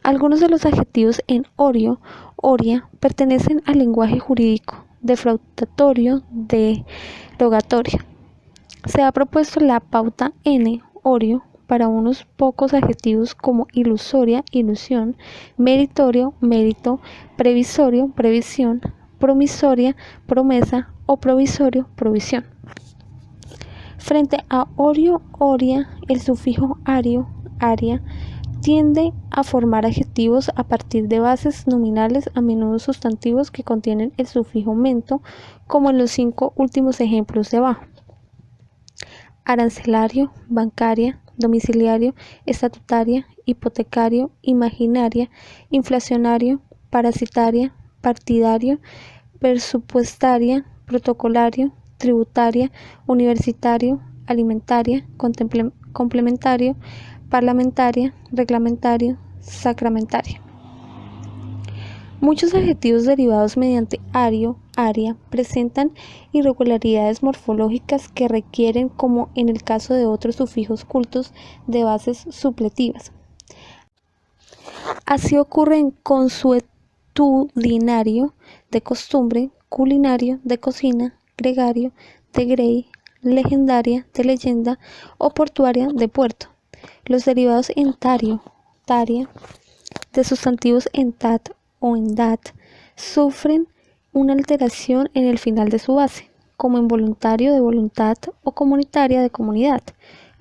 Algunos de los adjetivos en orio, oria, pertenecen al lenguaje jurídico: defraudatorio, derogatorio. Se ha propuesto la pauta N, orio, para unos pocos adjetivos como ilusoria, ilusión, meritorio, mérito, previsorio, previsión, promisoria, promesa o provisorio, provisión. Frente a orio, oria, el sufijo ario, aria, tiende a formar adjetivos a partir de bases nominales, a menudo sustantivos que contienen el sufijo mento, como en los 5 últimos ejemplos de abajo: arancelario, bancaria, domiciliario, estatutaria, hipotecario, imaginaria, inflacionario, parasitaria, partidario, presupuestaria, protocolario, tributaria, universitario, alimentaria, complementario, parlamentaria, reglamentario, sacramentaria. Muchos adjetivos derivados mediante ario, aria, presentan irregularidades morfológicas que requieren, como en el caso de otros sufijos cultos, de bases supletivas. Así ocurre en consuetudinario, de costumbre; culinario, de cocina; gregario, de grey; legendaria, de leyenda; o portuaria, de puerto. Los derivados en tario, taria, de sustantivos en tat o en dat, sufren una alteración en el final de su base, como en voluntario, de voluntad; o comunitaria, de comunidad.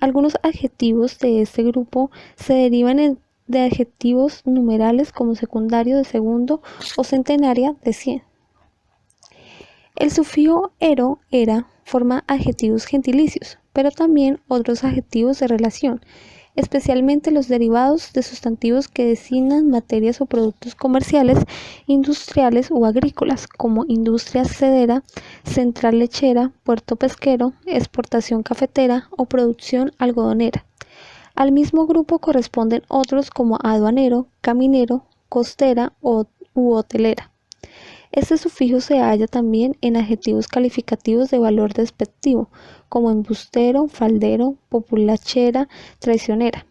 Algunos adjetivos de este grupo se derivan de adjetivos numerales, como secundario, de segundo; o centenaria, de 100. El sufijo ero, era, forma adjetivos gentilicios, pero también otros adjetivos de relación. especialmente los derivados de sustantivos que designan materias o productos comerciales, industriales o agrícolas, como industria sedera, central lechera, puerto pesquero, exportación cafetera o producción algodonera. Al mismo grupo corresponden otros como aduanero, caminero, costera u hotelera. Este sufijo se halla también en adjetivos calificativos de valor despectivo, como embustero, faldero, populachera, traicionera.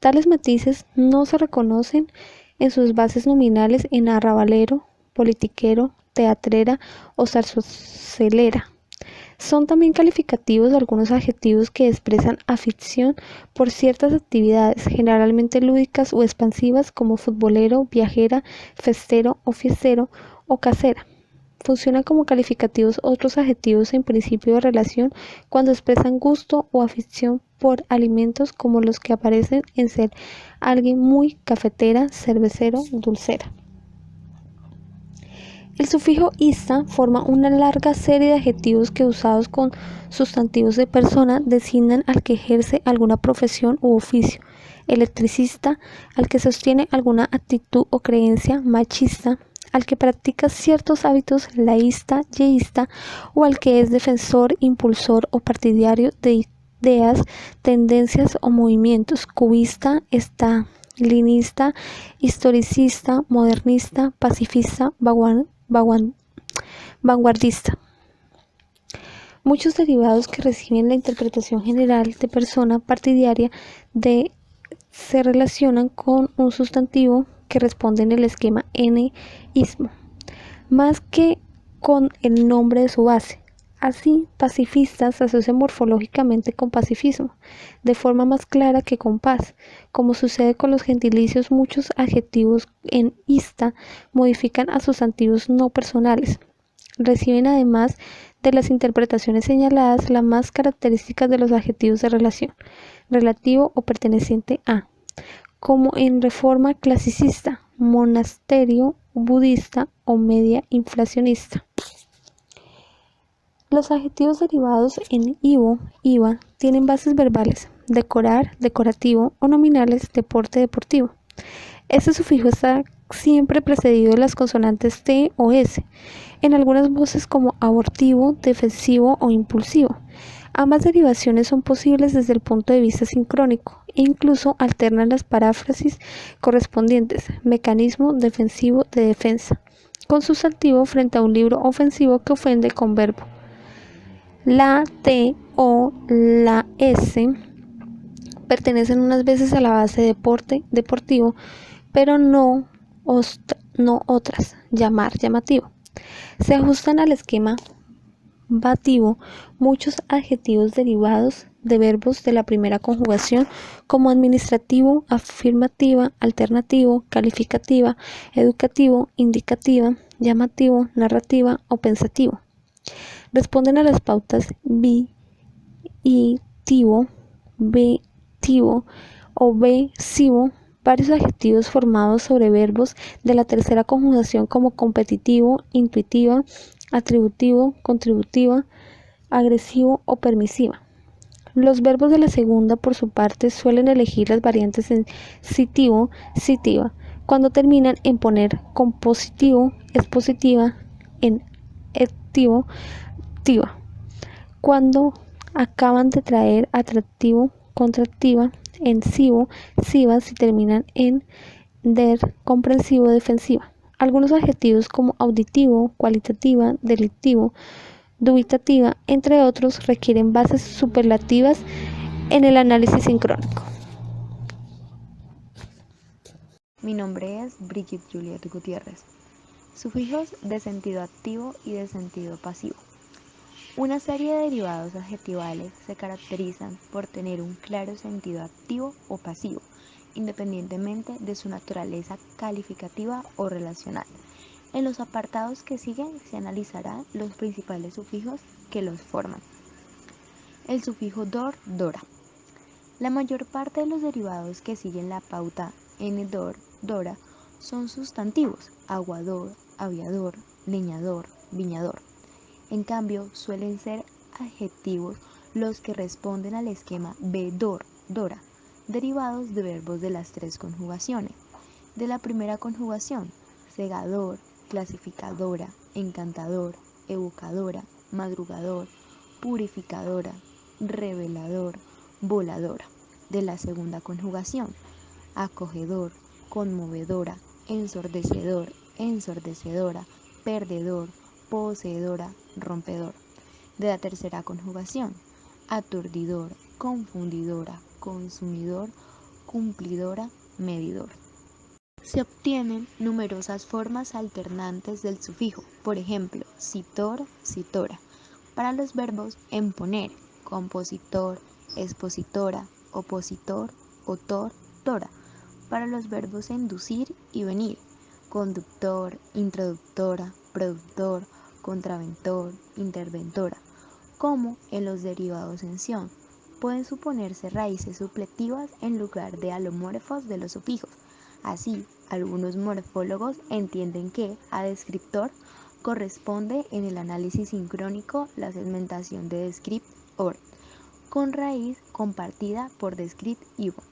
Tales matices no se reconocen en sus bases nominales en arrabalero, politiquero, teatrera o zarzuelera. Son también calificativos algunos adjetivos que expresan afición por ciertas actividades, generalmente lúdicas o expansivas, como futbolero, viajera, festero o fiestero o casera. Funcionan como calificativos otros adjetivos en principio de relación cuando expresan gusto o afición por alimentos, como los que aparecen en ser alguien muy cafetera, cervecero, dulcera. El sufijo ista forma una larga serie de adjetivos que, usados con sustantivos de persona, designan al que ejerce alguna profesión u oficio: electricista, al que sostiene alguna actitud o creencia; machista, al que practica ciertos hábitos; laísta, yeísta, o al que es defensor, impulsor o partidario de ideas, tendencias o movimientos; cubista, estalinista, historicista, modernista, pacifista, vanguardista. Muchos derivados que reciben la interpretación general de persona partidaria se relacionan con un sustantivo que responde en el esquema n-ismo, más que con el nombre de su base. Así, pacifista se asocia morfológicamente con pacifismo, de forma más clara que con paz. Como sucede con los gentilicios, muchos adjetivos en ista modifican a sustantivos no personales. Reciben, además de las interpretaciones señaladas, las más características de los adjetivos de relación: relativo o perteneciente a, como en Reforma clasicista, monasterio budista o media inflacionista. Los adjetivos derivados en ivo, iva, tienen bases verbales: decorar, decorativo, o nominales: deporte, deportivo. Este sufijo está siempre precedido de las consonantes t o s, en algunas voces como abortivo, defensivo o impulsivo. Ambas derivaciones son posibles desde el punto de vista sincrónico e incluso alternan las paráfrasis correspondientes: mecanismo defensivo de defensa, con sustantivo frente a un libro ofensivo que ofende con verbo. La T o la S pertenecen unas veces a la base deporte, deportivo, pero no otras: llamar, llamativo. Se ajustan al esquema bativo muchos adjetivos derivados de verbos de la primera conjugación, como administrativo, afirmativa, alternativo, calificativa, educativo, indicativa, llamativo, narrativa o pensativo. Responden a las pautas bi-tivo, be-tivo o be-sivo varios adjetivos formados sobre verbos de la tercera conjugación, como competitivo, intuitiva, atributivo, contributiva, agresivo o permisiva. Los verbos de la segunda, por su parte, suelen elegir las variantes en citivo, citiva, cuando terminan en poner compositivo, expositiva, en activo, activa, cuando acaban de traer atractivo, contractiva, en sivo, siva, si terminan en der, comprensivo, defensiva. Algunos adjetivos como auditivo, cualitativa, delictivo, dubitativa, entre otros, requieren bases superlativas en el análisis sincrónico. Mi nombre es Brigitte Juliette Gutiérrez. Sufijos de sentido activo y de sentido pasivo. Una serie de derivados adjetivales se caracterizan por tener un claro sentido activo o pasivo, independientemente de su naturaleza calificativa o relacional. En los apartados que siguen se analizarán los principales sufijos que los forman. El sufijo dor, dora. La mayor parte de los derivados que siguen la pauta n-dor, dora son sustantivos: aguador, aviador, leñador, viñador. En cambio, suelen ser adjetivos los que responden al esquema be-dor, dora, derivados de verbos de las tres conjugaciones. De la primera conjugación, segador, clasificadora, encantador, evocadora, madrugador, purificadora, revelador, voladora. De la segunda conjugación, acogedor, conmovedora, ensordecedor, ensordecedora, perdedor, poseedora, rompedor. De la tercera conjugación, aturdidor, confundidora, consumidor, cumplidora, medidor. Se obtienen numerosas formas alternantes del sufijo, por ejemplo, citor, citora, para los verbos en poner, compositor, expositora, opositor, otor, tora, para los verbos inducir y venir, conductor, introductora, productor, contraventor, interventora, como en los derivados en ción. Pueden suponerse raíces suplectivas en lugar de alomorfos de los sufijos. Así, algunos morfólogos entienden que a descriptor corresponde en el análisis sincrónico la segmentación de descriptor, con raíz compartida por descriptivo,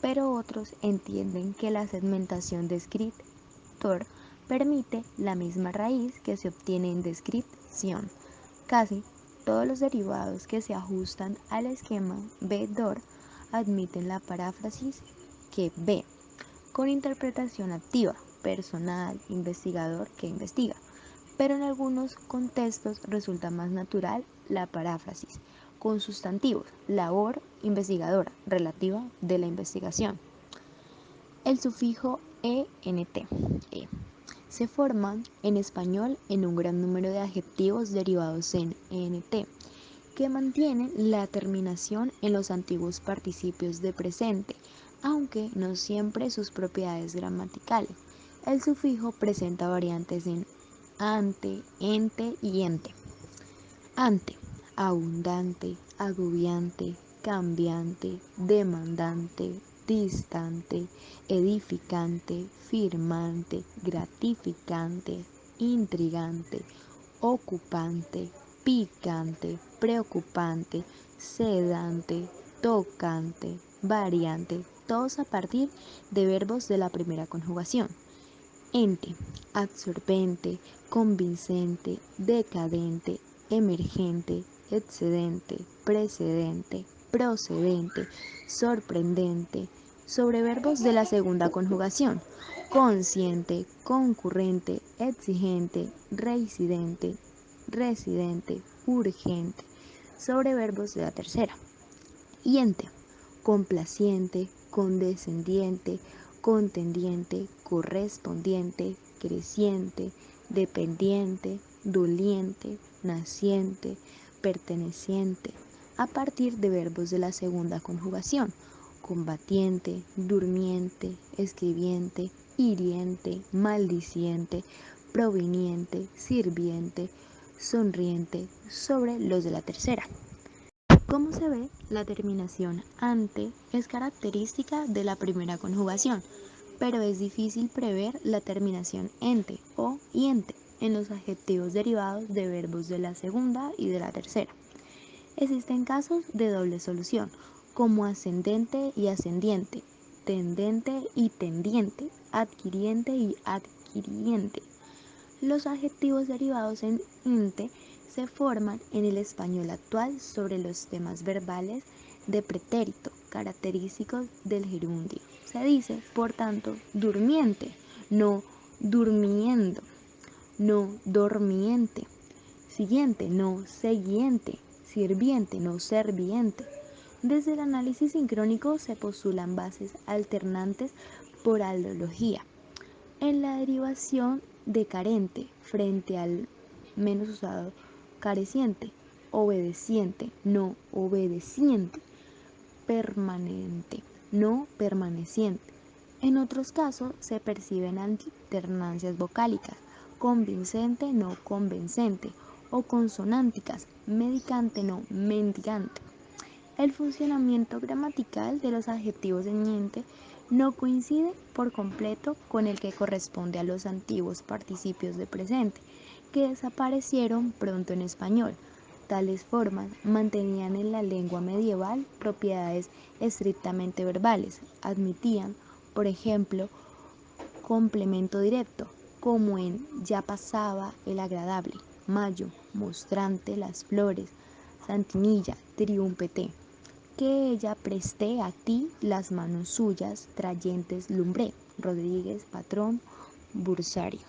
pero otros entienden que la segmentación descriptor permite la misma raíz que se obtiene en descripción. Casi todos los derivados que se ajustan al esquema B-DOR admiten la paráfrasis que B, con interpretación activa, personal, investigador que investiga, pero en algunos contextos resulta más natural la paráfrasis, con sustantivos, labor investigadora, relativa de la investigación. El sufijo ENT, se forman en español en un gran número de adjetivos derivados en ENT, que mantienen la terminación en los antiguos participios de presente, aunque no siempre sus propiedades gramaticales. El sufijo presenta variantes en ante, ente y ente. Ante, abundante, agobiante, cambiante, demandante, distante, edificante, firmante, gratificante, intrigante, ocupante, picante, preocupante, sedante, tocante, variante, todos a partir de verbos de la primera conjugación. Ente, absorbente, convincente, decadente, emergente, excedente, precedente, procedente, sorprendente, sobreverbos de la segunda conjugación, consciente, concurrente, exigente, reincidente, residente, urgente, sobreverbos de la tercera. Hiente, complaciente, condescendiente, contendiente, correspondiente, creciente, dependiente, doliente, naciente, perteneciente, a partir de verbos de la segunda conjugación, combatiente, durmiente, escribiente, hiriente, maldiciente, proveniente, sirviente, sonriente, sobre los de la tercera. Como se ve, la terminación ante es característica de la primera conjugación, pero es difícil prever la terminación ente o iente en los adjetivos derivados de verbos de la segunda y de la tercera. Existen casos de doble solución, como ascendente y ascendiente, tendente y tendiente, adquiriente y adquiriente. Los adjetivos derivados en ente se forman en el español actual sobre los temas verbales de pretérito, característicos del gerundio. Se dice, por tanto, durmiente, no durmiendo, no dormiente, siguiente, no seguiente, sirviente, no serviente. Desde el análisis sincrónico se postulan bases alternantes por alología. En la derivación de carente frente al menos usado careciente, obedeciente, no obedeciente, permanente, no permaneciente. En otros casos se perciben alternancias vocálicas, convincente, no convencente, o consonánticas, medicante, no mendigante. El funcionamiento gramatical de los adjetivos en ente no coincide por completo con el que corresponde a los antiguos participios de presente, que desaparecieron pronto en español. Tales formas mantenían en la lengua medieval propiedades estrictamente verbales, admitían, por ejemplo, complemento directo, como en ya pasaba el agradable, mayo, mostrante las flores, Santinilla, triúmpete, que ella presté a ti las manos suyas, trayentes lumbre, Rodríguez, patrón, bursario.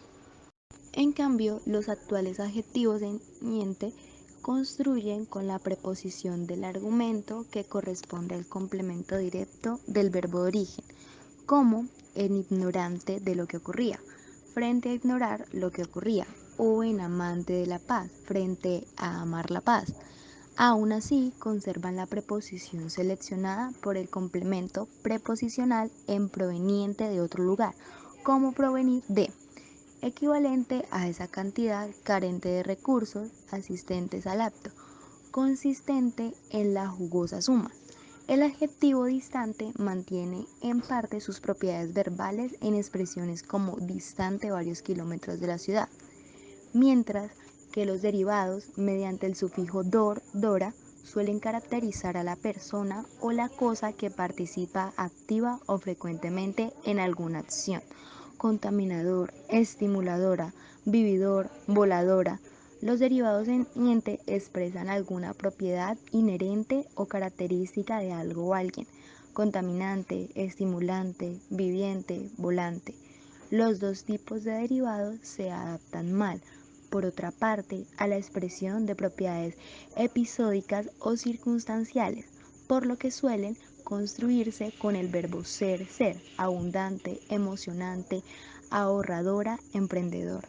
En cambio, los actuales adjetivos en niente construyen con la preposición del argumento que corresponde al complemento directo del verbo de origen, como en ignorante de lo que ocurría, frente a ignorar lo que ocurría, o en amante de la paz, frente a amar la paz. Aún así, conservan la preposición seleccionada por el complemento preposicional en proveniente de otro lugar, como provenir de, equivalente a esa cantidad carente de recursos asistentes al acto, consistente en la jugosa suma. El adjetivo distante mantiene en parte sus propiedades verbales en expresiones como distante varios kilómetros de la ciudad, mientras que los derivados, mediante el sufijo dor, dora, suelen caracterizar a la persona o la cosa que participa activa o frecuentemente en alguna acción. Contaminador, estimuladora, vividor, voladora. Los derivados en niente expresan alguna propiedad inherente o característica de algo o alguien. Contaminante, estimulante, viviente, volante. Los dos tipos de derivados se adaptan mal, por otra parte, a la expresión de propiedades episódicas o circunstanciales, por lo que suelen construirse con el verbo ser, abundante, emocionante, ahorradora, emprendedor.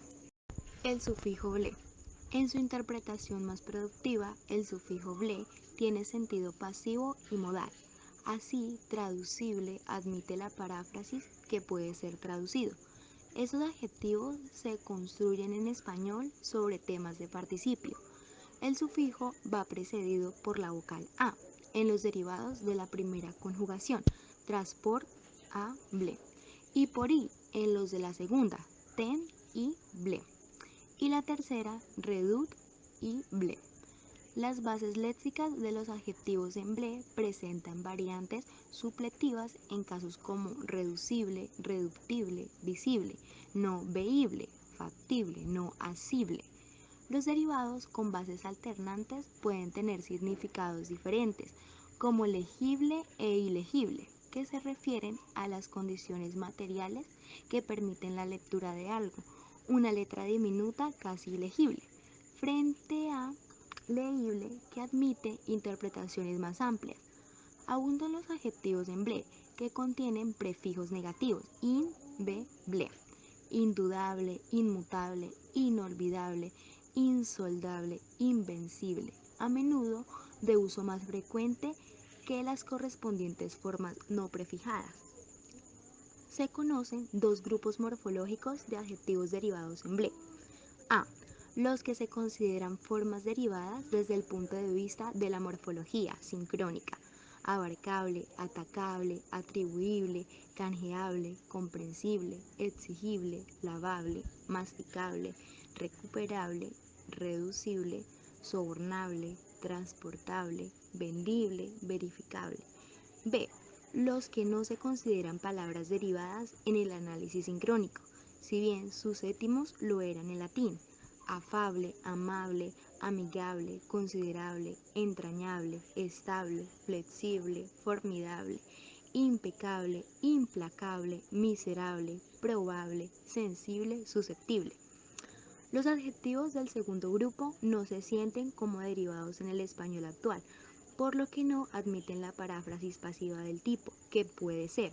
El sufijo ble. En su interpretación más productiva, el sufijo ble tiene sentido pasivo y modal. Así, traducible admite la paráfrasis que puede ser traducido. Esos adjetivos se construyen en español sobre temas de participio. El sufijo va precedido por la vocal a en los derivados de la primera conjugación, tras por, a, ble, y por i en los de la segunda, ten y ble, y la tercera, redut y ble. Las bases léxicas de los adjetivos en ble presentan variantes supletivas en casos como reducible, reductible, visible, no veíble, factible, no asible. Los derivados con bases alternantes pueden tener significados diferentes, como legible e ilegible, que se refieren a las condiciones materiales que permiten la lectura de algo, una letra diminuta casi ilegible, frente a leíble que admite interpretaciones más amplias. Abundan los adjetivos en ble que contienen prefijos negativos, in, be, ble, indudable, inmutable, inolvidable, insoldable, invencible, a menudo de uso más frecuente que las correspondientes formas no prefijadas. Se conocen dos grupos morfológicos de adjetivos derivados en ble. A. Los que se consideran formas derivadas desde el punto de vista de la morfología sincrónica, abarcable, atacable, atribuible, canjeable, comprensible, exigible, lavable, masticable, recuperable, reducible, sobornable, transportable, vendible, verificable. B. Los que no se consideran palabras derivadas en el análisis sincrónico, si bien sus étimos lo eran en latín: afable, amable, amigable, considerable, entrañable, estable, flexible, formidable, impecable, implacable, miserable, probable, sensible, susceptible. Los adjetivos del segundo grupo no se sienten como derivados en el español actual, por lo que no admiten la paráfrasis pasiva del tipo que puede ser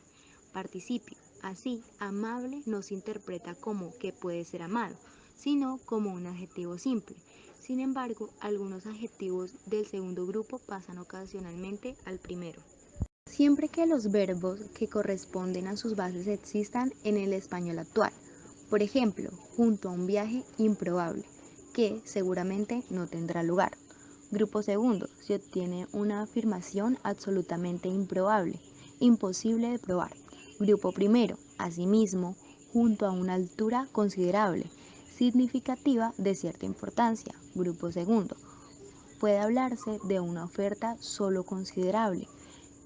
participio. Así, amable no se interpreta como que puede ser amado, sino como un adjetivo simple. Sin embargo, algunos adjetivos del segundo grupo pasan ocasionalmente al primero. Siempre que los verbos que corresponden a sus bases existan en el español actual. Por ejemplo, junto a un viaje improbable, que seguramente no tendrá lugar. Grupo segundo, se obtiene una afirmación absolutamente improbable, imposible de probar. Grupo primero, asimismo, junto a una altura considerable, significativa de cierta importancia. Grupo segundo, puede hablarse de una oferta solo considerable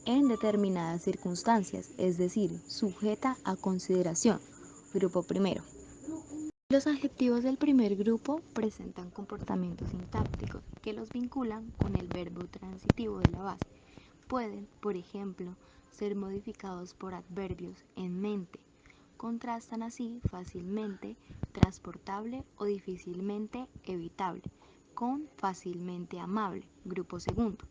en determinadas circunstancias, es decir, sujeta a consideración. Grupo primero. Los adjetivos del primer grupo presentan comportamientos sintácticos que los vinculan con el verbo transitivo de la base. Pueden, por ejemplo, ser modificados por adverbios en mente. Contrastan así fácilmente transportable o difícilmente evitable con fácilmente amable, grupo segundo.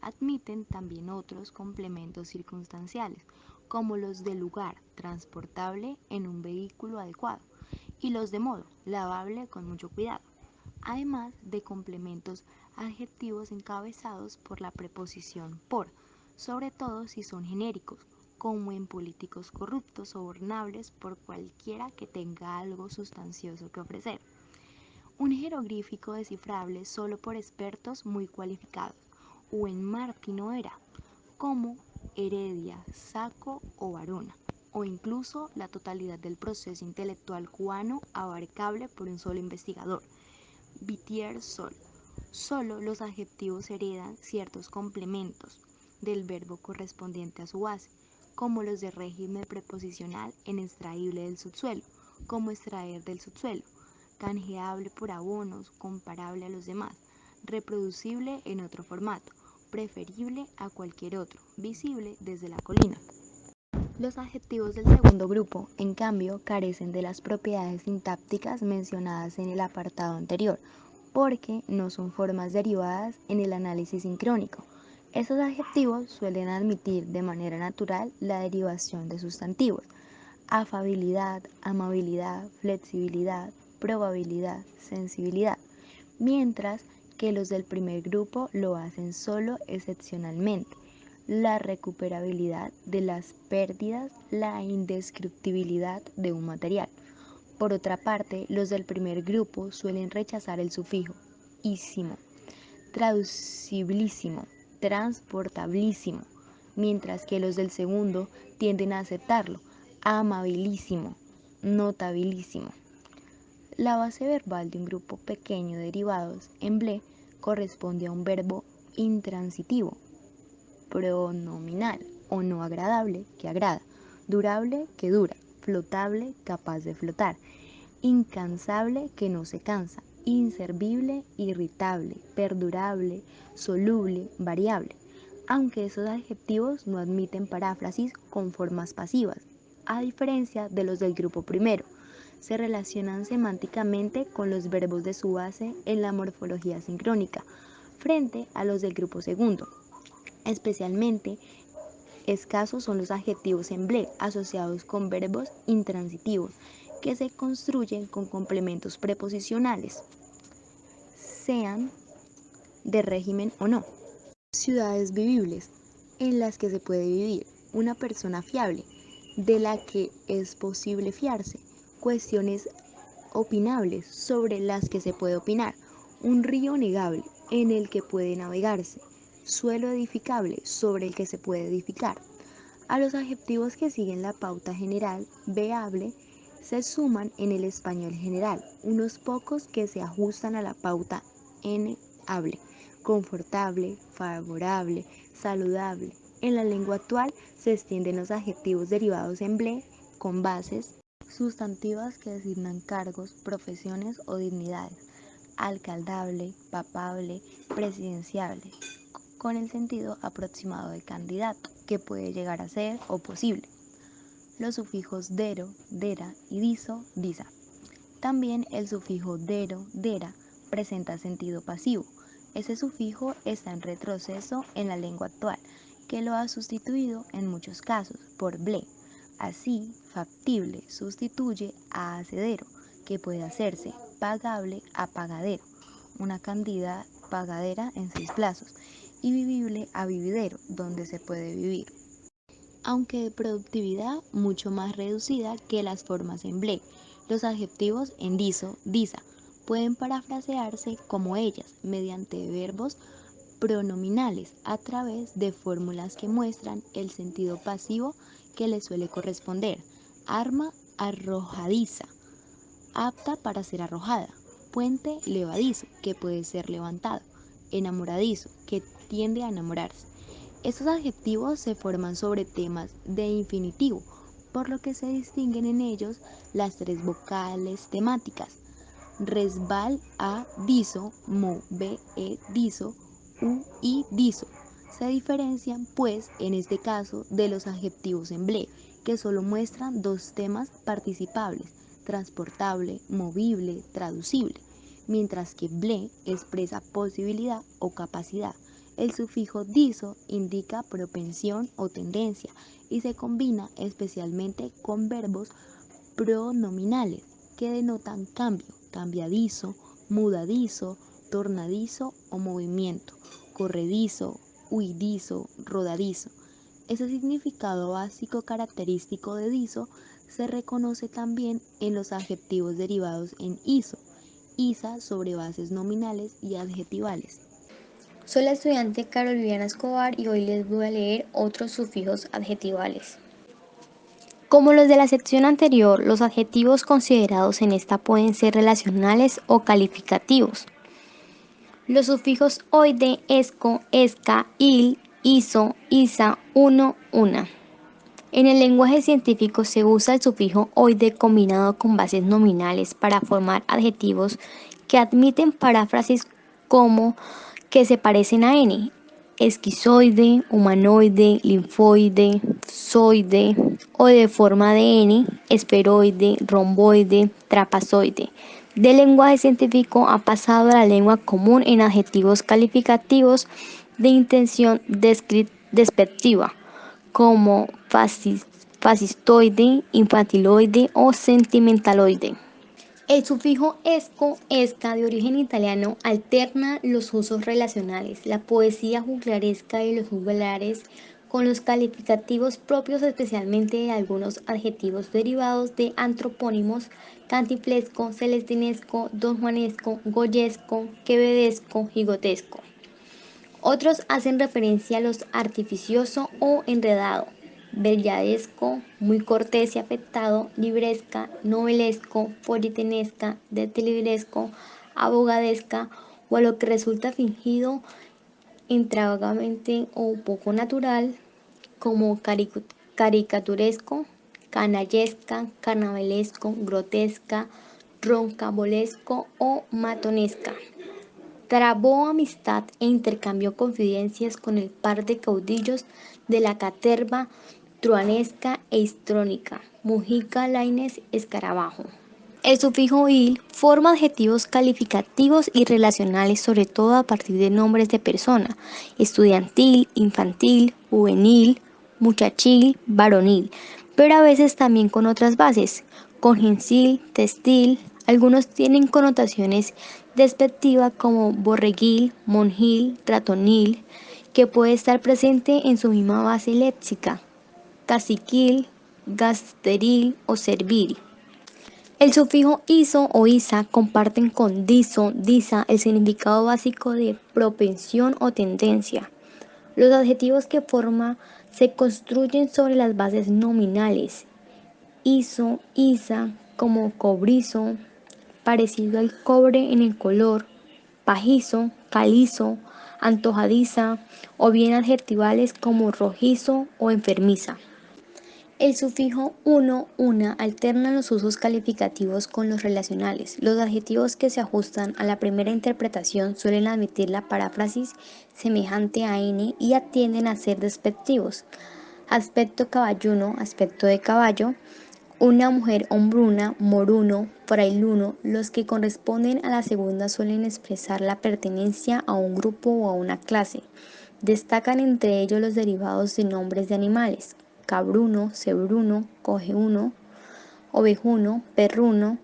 Admiten también otros complementos circunstanciales, como los de lugar, transportable en un vehículo adecuado, y los de modo, lavable con mucho cuidado, además de complementos adjetivos encabezados por la preposición por, sobre todo si son genéricos, como en políticos corruptos, sobornables por cualquiera que tenga algo sustancioso que ofrecer. Un jeroglífico descifrable solo por expertos muy cualificados, o en Martín o Era, como Heredia, Saco o Varona, o incluso la totalidad del proceso intelectual cubano abarcable por un solo investigador, Vitier Sol. Solo los adjetivos heredan ciertos complementos del verbo correspondiente a su base, como los de régimen preposicional en extraíble del subsuelo, como extraer del subsuelo, canjeable por abonos, comparable a los demás, reproducible en otro formato, preferible a cualquier otro, visible desde la colina. Los adjetivos del segundo grupo, en cambio, carecen de las propiedades sintácticas mencionadas en el apartado anterior, porque no son formas derivadas en el análisis sincrónico. Estos adjetivos suelen admitir de manera natural la derivación de sustantivos: afabilidad, amabilidad, flexibilidad, probabilidad, sensibilidad, mientras que los del primer grupo lo hacen solo excepcionalmente: la recuperabilidad de las pérdidas, la indescriptibilidad de un material. Por otra parte, los del primer grupo suelen rechazar el sufijo ísimo, traducibilísimo, transportabilísimo, mientras que los del segundo tienden a aceptarlo: amabilísimo, notabilísimo. La base verbal de un grupo pequeño de derivados en ble corresponde a un verbo intransitivo, pronominal o no agradable, que agrada, durable, que dura, flotable, capaz de flotar, incansable, que no se cansa, inservible, irritable, perdurable, soluble, variable, aunque esos adjetivos no admiten paráfrasis con formas pasivas, a diferencia de los del grupo primero. Se relacionan semánticamente con los verbos de su base en la morfología sincrónica, frente a los del grupo segundo. Especialmente escasos son los adjetivos en ble asociados con verbos intransitivos, que se construyen con complementos preposicionales, sean de régimen o no. Ciudades vivibles, en las que se puede vivir; una persona fiable, de la que es posible fiarse; cuestiones opinables, sobre las que se puede opinar; un río navegable, en el que puede navegarse; suelo edificable, sobre el que se puede edificar. A los adjetivos que siguen la pauta general veable se suman en el español general unos pocos que se ajustan a la pauta n-able: confortable, favorable, saludable. En la lengua actual se extienden los adjetivos derivados en ble con bases sustantivas que designan cargos, profesiones o dignidades: alcaldable, papable, presidenciable, con el sentido aproximado de candidato, que puede llegar a ser o posible. Los sufijos dero, dera y diso, disa. También el sufijo dero, dera presenta sentido pasivo. Ese sufijo está en retroceso en la lengua actual, que lo ha sustituido en muchos casos por ble. Así, factible sustituye a hacedero, que puede hacerse pagable a pagadero, una cantidad pagadera en 6 plazos, y vivible a vividero, donde se puede vivir, aunque de productividad mucho más reducida que las formas en ble. Los adjetivos en diso, disa, pueden parafrasearse como ellas, mediante verbos pronominales, a través de fórmulas que muestran el sentido pasivo que les suele corresponder: arma arrojadiza, apta para ser arrojada; puente levadizo, que puede ser levantado; enamoradizo, que tiende a enamorarse. Estos adjetivos se forman sobre temas de infinitivo, por lo que se distinguen en ellos las tres vocales temáticas: resbal, a, diso, mo, be, diso, u, i, diso. Se diferencian, pues, en este caso, de los adjetivos en ble, que solo muestran dos temas participables: transportable, movible, traducible, mientras que ble expresa posibilidad o capacidad. El sufijo diso indica propensión o tendencia y se combina especialmente con verbos pronominales que denotan cambio: cambiadizo, mudadizo, tornadizo o movimiento, corredizo, huidizo, rodadizo. Ese significado básico característico de dizo se reconoce también en los adjetivos derivados en iso, isa sobre bases nominales y adjetivales. Soy la estudiante Carolina Escobar y hoy les voy a leer otros sufijos adjetivales. Como los de la sección anterior, los adjetivos considerados en esta pueden ser relacionales o calificativos. Los sufijos oide, esco, esca, il, iso, isa, uno, una. En el lenguaje científico se usa el sufijo oide combinado con bases nominales para formar adjetivos que admiten paráfrasis como que se parecen a n: esquizoide, humanoide, linfoide, zoide, o de forma de n: esferoide, romboide, trapazoide. Del lenguaje científico ha pasado a la lengua común en adjetivos calificativos de intención despectiva, como fascistoide, infantiloide o sentimentaloide. El sufijo esco, esca, de origen italiano, alterna los usos relacionales, la poesía juglaresca y los juglares con los calificativos propios, especialmente de algunos adjetivos derivados de antropónimos: cantinflesco, celestinesco, donjuanesco, goyesco, quevedesco, gigotesco. Otros hacen referencia a los artificioso o enredado: belladesco, muy cortés y afectado, libresca, novelesco, folletinesca, detilibresco, abogadesca, o a lo que resulta fingido, extravagante o poco natural, como caricaturesco, canallesca, carnavalesco, grotesca, roncabolesco o matonesca. Trabó amistad e intercambió confidencias con el par de caudillos de la caterva truanesca e histrónica, Mujica, Laínez, Escarabajo. El sufijo il forma adjetivos calificativos y relacionales, sobre todo a partir de nombres de persona: estudiantil, infantil, juvenil, muchachil, varonil, pero a veces también con otras bases: congensil, textil. Algunos tienen connotaciones despectivas como borreguil, monjil, ratonil, que puede estar presente en su misma base léxica: caciquil, gasteril o servil. El sufijo iso o isa comparten con diso, disa el significado básico de propensión o tendencia. Los adjetivos que forma se construyen sobre las bases nominales: iso, isa, como cobrizo, parecido al cobre en el color; pajizo, calizo, antojadiza, o bien adjetivales como rojizo o enfermiza. El sufijo uno, una alterna los usos calificativos con los relacionales. Los adjetivos que se ajustan a la primera interpretación suelen admitir la paráfrasis semejante a n y atienden a ser despectivos: aspecto caballuno, aspecto de caballo; una mujer hombruna, moruno, frailuno. Los que corresponden a la segunda suelen expresar la pertenencia a un grupo o a una clase. Destacan entre ellos los derivados de nombres de animales: cabruno, cebruno, cojeuno, ovejuno, perruno,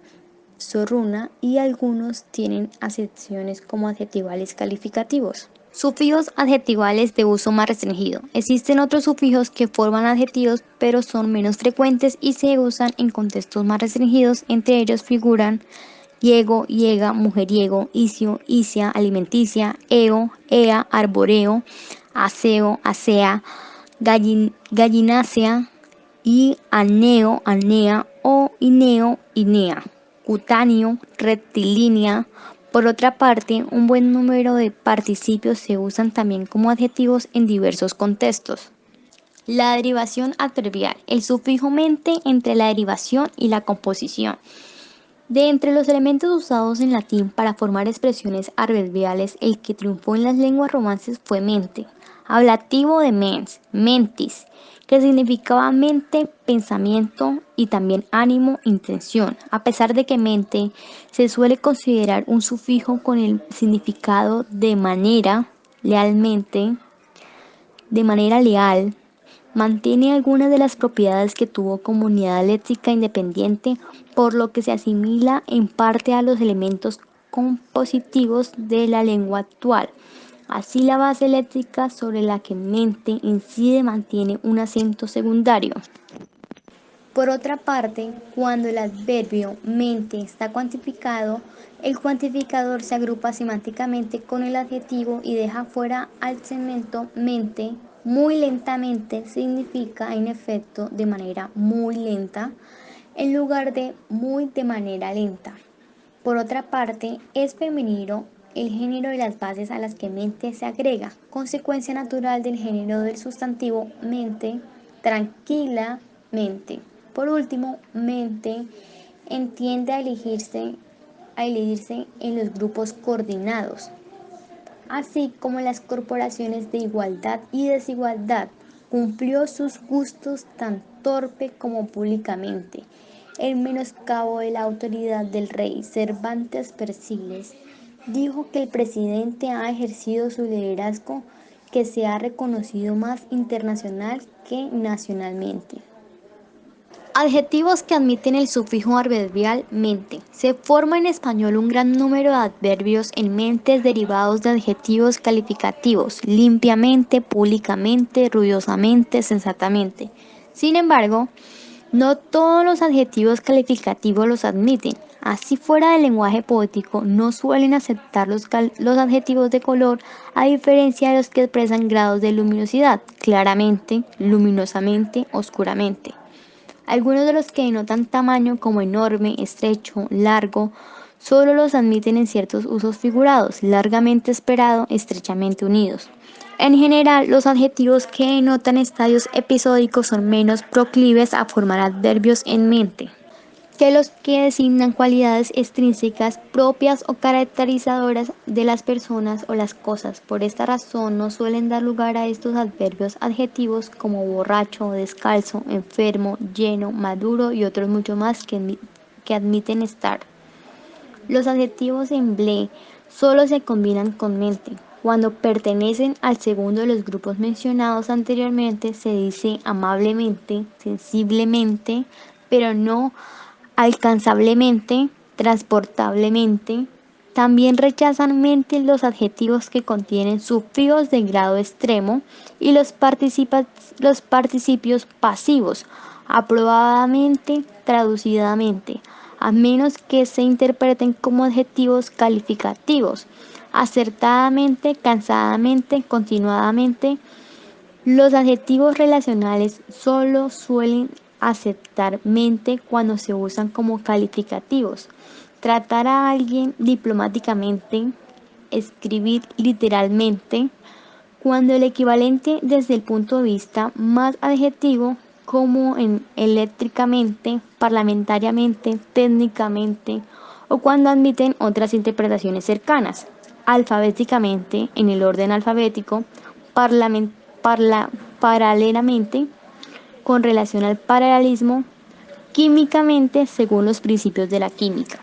zorruna, y algunos tienen acepciones como adjetivales calificativos. Sufijos adjetivales de uso más restringido. Existen otros sufijos que forman adjetivos, pero son menos frecuentes y se usan en contextos más restringidos. Entre ellos figuran yego, yega, mujeriego, isio, isia, alimenticia, eo, ea, arboreo, aseo, asea, gallinácea, y aneo, anea, o ineo, inea, cutáneo, rectilínea, Por otra parte, un buen número de participios se usan también como adjetivos en diversos contextos. La derivación adverbial, el sufijo mente entre la derivación y la composición. De entre los elementos usados en latín para formar expresiones adverbiales, el que triunfó en las lenguas romances fue mente, ablativo de mens, mentis, que significaba mente, pensamiento y también ánimo, intención. A pesar de que mente se suele considerar un sufijo con el significado de manera, lealmente, de manera leal, mantiene algunas de las propiedades que tuvo como unidad léxica independiente, por lo que se asimila en parte a los elementos compositivos de la lengua actual. Así, la base léxica sobre la que mente incide mantiene un acento secundario. Por otra parte, cuando el adverbio mente está cuantificado, el cuantificador se agrupa semánticamente con el adjetivo y deja fuera al segmento mente. Muy lentamente significa en efecto de manera muy lenta en lugar de muy de manera lenta. Por otra parte, es femenino el género y las bases a las que mente se agrega, consecuencia natural del género del sustantivo mente, tranquilamente. Por último, mente tiende a elegirse en los grupos coordinados, así como las corporaciones de igualdad y desigualdad. Cumplió sus gustos tan torpe como públicamente. El menoscabo de la autoridad del rey Cervantes Persiles dijo que el presidente ha ejercido su liderazgo que se ha reconocido más internacional que nacionalmente. Adjetivos que admiten el sufijo adverbial mente. Se forma en español un gran número de adverbios en mentes derivados de adjetivos calificativos: limpiamente, públicamente, ruidosamente, sensatamente. Sin embargo, no todos los adjetivos calificativos los admiten. Así, fuera del lenguaje poético, no suelen aceptar los adjetivos de color, a diferencia de los que expresan grados de luminosidad: claramente, luminosamente, oscuramente. Algunos de los que denotan tamaño, como enorme, estrecho, largo, solo los admiten en ciertos usos figurados: largamente esperado, estrechamente unidos. En general, los adjetivos que denotan estadios episódicos son menos proclives a formar adverbios en mente que los que designan cualidades extrínsecas propias o caracterizadoras de las personas o las cosas. Por esta razón, no suelen dar lugar a estos adverbios adjetivos como borracho, descalzo, enfermo, lleno, maduro y otros mucho más que admiten estar. Los adjetivos en ble solo se combinan con mente. Cuando pertenecen al segundo de los grupos mencionados anteriormente, se dice amablemente, sensiblemente, pero no alcanzablemente, transportablemente. También rechazan mente los adjetivos que contienen sufijos de grado extremo y los participios pasivos: aprobadamente, traducidamente, a menos que se interpreten como adjetivos calificativos: acertadamente, cansadamente, continuadamente. Los adjetivos relacionales solo suelen aceptar mente cuando se usan como calificativos: tratar a alguien diplomáticamente, escribir literalmente, cuando el equivalente desde el punto de vista más adjetivo, como en eléctricamente, parlamentariamente, técnicamente, o cuando admiten otras interpretaciones cercanas: alfabéticamente, en el orden alfabético, paralelamente, con relación al paralelismo, químicamente, según los principios de la química.